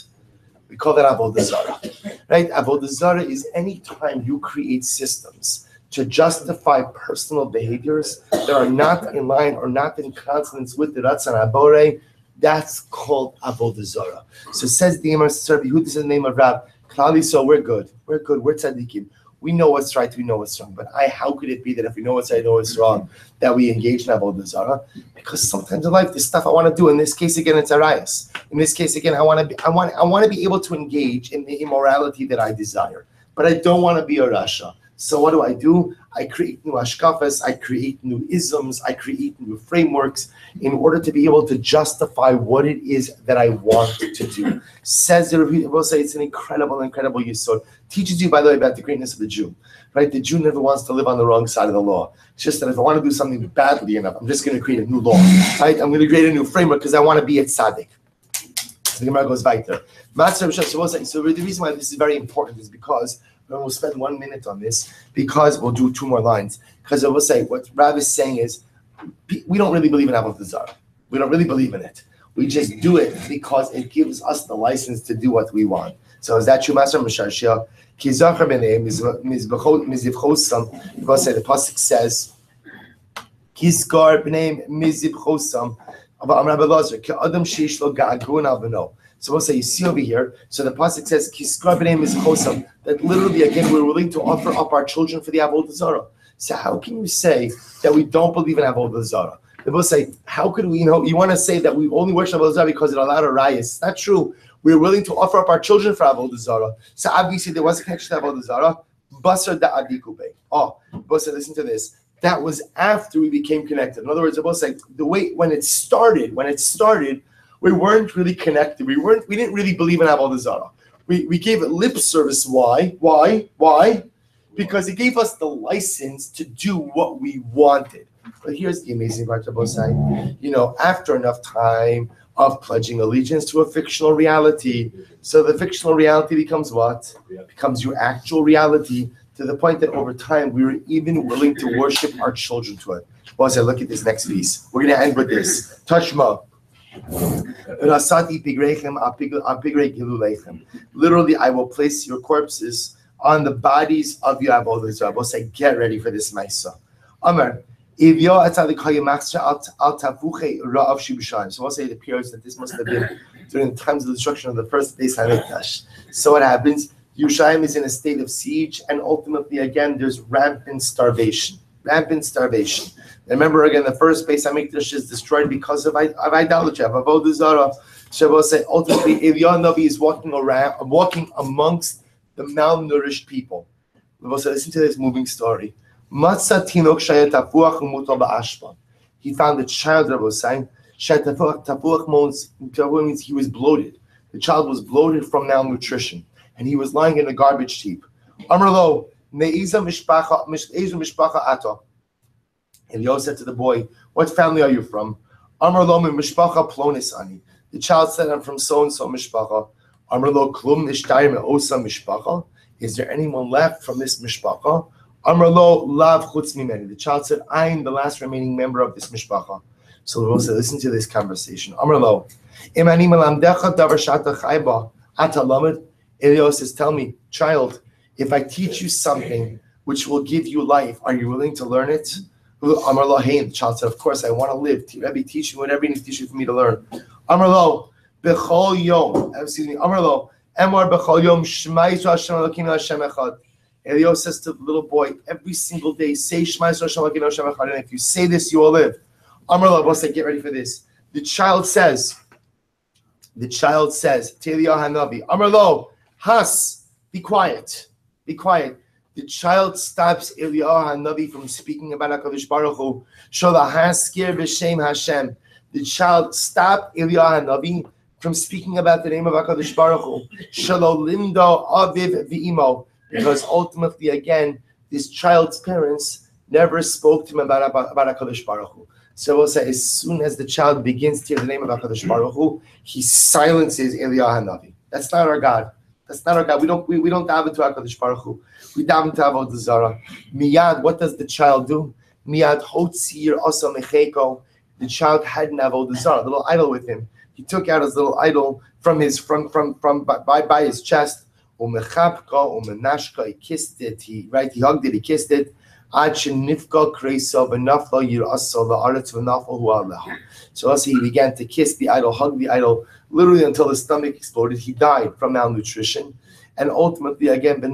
We call that Avodah Zarah. Right? Avodah Zarah is any time you create systems to justify personal behaviors that are not in line or not in consonance with the Ratzon HaBorei. That's called Avodah Zarah. So says the Imam Sarbi, who is the name of Rab? Klali, so we're good. We're tzaddikim. We know what's right, we know what's wrong. But how could it be that if we know what's right, know what's wrong, that we engage in avodah zarah? Because sometimes in life, there's stuff I want to do. In this case, again, it's arayos. In this case, again, I want to be able to engage in the immorality that I desire, but I don't want to be a rasha. So what do? I create new hashkafas, I create new isms, I create new frameworks in order to be able to justify what it is that I want to do. Says the Rebbe, will say it's an incredible yesod. Teaches you, by the way, about the greatness of the Jew. Right? The Jew never wants to live on the wrong side of the law. It's just that if I want to do something badly enough, I'm just going to create a new law. Right? I'm going to create a new framework because I want to be a tzaddik. So the Gemara goes weiter. So the reason why this is very important is because we'll spend 1 minute on this because we'll do 2 more lines. Because I will say what Rav is saying is we don't really believe in avodah zarah. We don't really believe in it. We just do it because it gives us the license to do what we want. So is that true, Master Misharshia? Ki zachar b'nei mizivchosam. We'll say the pasuk says Kizkar b'nei mizivchosam. So we'll say, you see over here, so the pasuk says, that literally, again, we're willing to offer up our children for the avodah zarah. So how can you say that we don't believe in avodah zarah? They will say, how could we, you want to say that we only worship avodah zarah because it allowed a rayas. It's not true. We're willing to offer up our children for avodah zarah. So obviously there was a connection to avodah zarah. Basar da adikube. Oh, Basar, listen to this. That was after we became connected. In other words, I will say, the way when it started, we weren't really connected. We didn't really believe in avodah zarah. We gave it lip service. Why? Because it gave us the license to do what we wanted. But here's the amazing part about saying, after enough time of pledging allegiance to a fictional reality, so the fictional reality becomes what? Becomes your actual reality, to the point that over time we were even willing to worship our children to it. Well, so look at this next piece. We're going to end with this. Tashma. Literally, I will place your corpses on the bodies of your avodah zarah. We'll say, get ready for this ma'isa. Amar, so we'll say it appears that this must have been during the times of the destruction of the first Beis Hamikdash. So what happens? Yerushalayim is in a state of siege, and ultimately, again, there's rampant starvation. Remember, again, the first Beis Hamikdash is destroyed because of idolatry, of avodah zarah. So we'll say, ultimately, Eliyahu Navi is walking amongst the malnourished people. We'll say, listen to this moving story. He found a child that was saying, means he was bloated. The child was bloated from malnutrition, and he was lying in a garbage heap. Amrlo, Eliyahu said to the boy, what family are you from? Amrlo mishpacha plonis ani. The child said, I'm from so-and-so mishpacha. Amrlo klum nishtayim osa mishpacha. Is there anyone left from this mishpacha? Amrlo lav chutz mimeni. The child said, I'm the last remaining member of this mishpacha. So Eliyahu said, listen to this conversation. Amrlo, imani melamdecha davar shata chayba ata lamed. Eliyahu says, tell me, child, if I teach you something which will give you life, are you willing to learn it? Amar lo, hey, the child said, of course, I want to live. Rebbe, teach me whatever you need to teach me for me to learn. Amar lo, b'chol yom, Amar lo, emar b'chol yom, shema Yisrael Hashem Elokeinu Hashem Echad. Eliyahu says to the little boy, every single day, say shema Yisrael Hashem Elokeinu Hashem Echad, and if you say this, you will live. Amar lo, boss, get ready for this. The child says, to Eliyahu Hanavi, Amar lo, has, be quiet. The child stops Eliyahu Hanavi from speaking about HaKadosh Baruch Hu. Shalahaskir b'shem Hashem. The child stopped Eliyahu Hanavi from speaking about the name of HaKadosh Baruch Hu. Shalolimdo aviv v'imo. Because ultimately, again, this child's parents never spoke to him about HaKadosh Baruch Hu. So we'll say, as soon as the child begins to hear the name of HaKadosh Baruch Hu, he silences Eliyahu Hanavi. That's not our God. That's not our God. We don't daven to HaKadosh Baruch Hu. We daven to avodah zarah. Miyad, what does the child do? Miyad hotzir asa mecheko. The child had an avodah zarah, a little idol with him. He took out his little idol from his by his chest. Umechapka umenashka. He kissed it. He hugged it. He kissed it. Ad shenifka kreisa v'nafla yirasa la'aretz v'nafla hu aleha. So also he began to kiss the idol, hug the idol, literally until his stomach exploded. He died from malnutrition. and ultimately again, so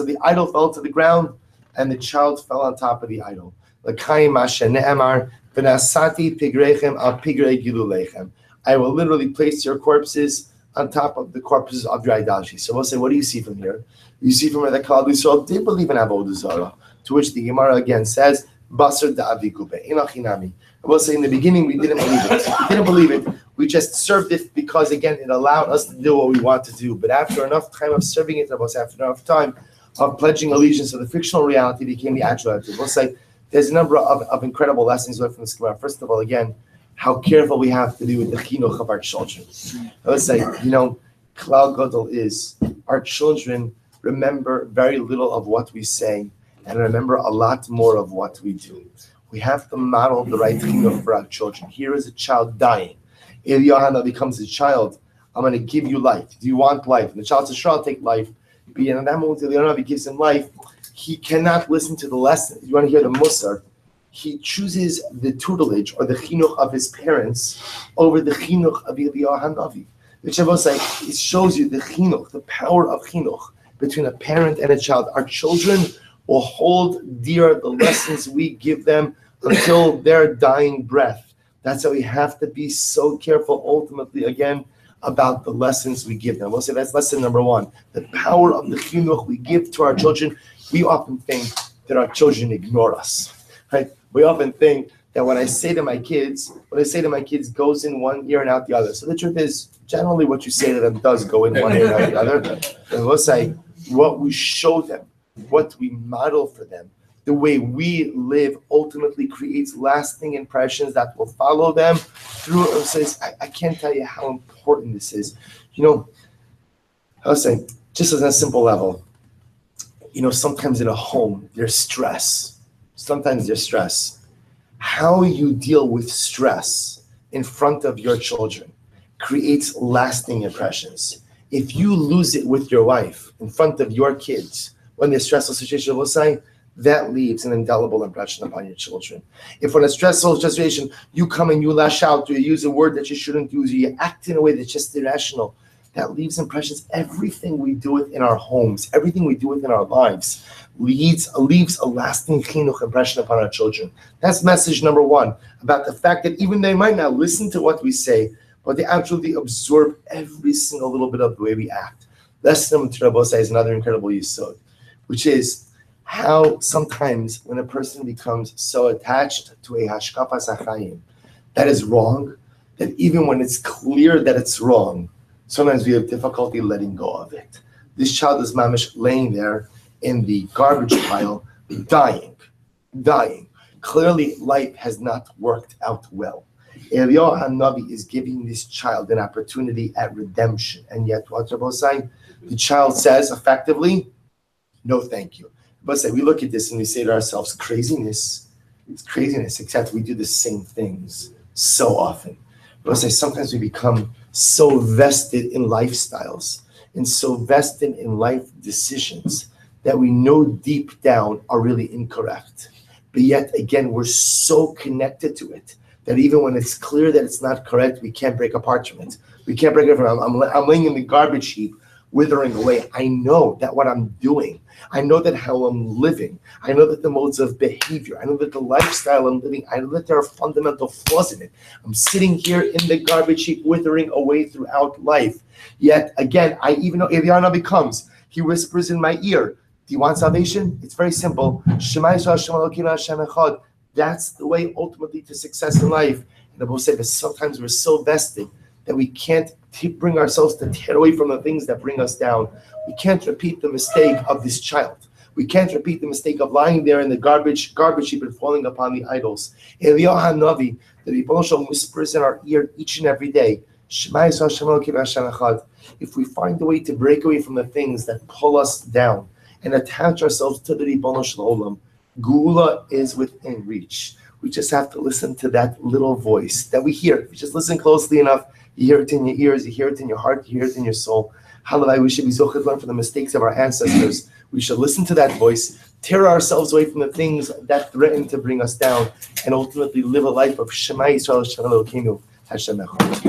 the idol fell to the ground, and the child fell on top of the idol. I will literally place your corpses on top of the corpses of your idolatry. So we'll say, what do you see from here? You see from here that Klal Yisrael did believe in Avodah Zarah, to which the Gemara again says, Basar da'avikube, inachinami. I will say in the beginning we didn't believe it. We didn't believe it. We just served it because again it allowed us to do what we want to do. But after enough time of serving it, after enough time of pledging allegiance to the fictional reality became the actual reality. We'll say there's a number of incredible lessons learned from this Gemara. First of all, again, how careful we have to be with the chinuch of our children. I would say, Klal Gadol is our children remember very little of what we say and remember a lot more of what we do. We have to model the right chinuch for our children. Here is a child dying. Eliyahu becomes a child. I'm going to give you life. Do you want life? And the child says, sure, I'll take life. But in that moment, Eliyahu gives him life. He cannot listen to the lesson. You want to hear the musar? He chooses the tutelage or the chinuch of his parents over the chinuch of Eliyahu Hanavi. Which I will say, it shows you the chinuch, the power of chinuch between a parent and a child. Our children will hold dear the lessons we give them until their dying breath. That's why we have to be so careful, ultimately, again, about the lessons we give them. We'll say that's lesson number one. The power of the chinuch we give to our children. We often think that our children ignore us. Right? We often think that when I say to my kids goes in one ear and out the other. So the truth is, generally what you say to them does go in one ear and out the other. And we'll say what we show them, what we model for them, the way we live ultimately creates lasting impressions that will follow them through. I can't tell you how important this is. I'll say, just on a simple level, sometimes in a home, there's stress. Sometimes there's stress. How you deal with stress in front of your children creates lasting impressions. If you lose it with your wife in front of your kids, when there's stressful situation, we'll say, that leaves an indelible impression upon your children. If in a stressful situation, you come and you lash out, or you use a word that you shouldn't use, or you act in a way that's just irrational, that leaves impressions. Everything we do within our homes, everything we do within our lives, leaves a lasting chinuch impression upon our children. That's message number one, about the fact that even they might not listen to what we say, but they absolutely absorb every single little bit of the way we act. Lesson number two, Rabbi is another incredible yesod, which is how sometimes when a person becomes so attached to a hashkafas hachayim that is wrong, that even when it's clear that it's wrong, sometimes we have difficulty letting go of it. This child is mamish laying there in the garbage pile, dying. Clearly, life has not worked out well. Eliyahu Hanavi is giving this child an opportunity at redemption, and yet what Rabbi saying, the child says effectively, no thank you. But say we look at this and we say to ourselves, craziness, it's craziness, except we do the same things so often. But say sometimes we become so vested in lifestyles and so vested in life decisions that we know deep down are really incorrect. But yet again, we're so connected to it that even when it's clear that it's not correct, we can't break apart from it. We can't break it from it. I'm laying in the garbage heap, withering away. I know that what I'm doing, I know that how I'm living, I know that the modes of behavior, I know that the lifestyle I'm living, I know that there are fundamental flaws in it. I'm sitting here in the garbage heap, withering away throughout life. Yet again, even though Eliyahu becomes, he whispers in my ear, do you want salvation? It's very simple. Shema Yisrael Hashem Elokeinu Hashem Echad. That's the way ultimately to success in life. And I will say that sometimes we're so vested that we can't bring ourselves to tear away from the things that bring us down. We can't repeat the mistake of this child. We can't repeat the mistake of lying there in the garbage heap and falling upon the idols. Eliyahu Hanavi, the Rebbeinu Shalom whispers in our ear each and every day, Shema Yisrael Hashem Elokeinu Hashem Echad. If we find a way to break away from the things that pull us down and attach ourselves to the Rebbeinu Shalom, Geula is within reach. We just have to listen to that little voice that we hear. If you just listen closely enough, you hear it in your ears, you hear it in your heart, you hear it in your soul. Halavai, we should be zochid learn from the mistakes of our ancestors. We should listen to that voice, tear ourselves away from the things that threaten to bring us down, and ultimately live a life of Shema Yisrael Hashem Elokeinu Hashem Echad.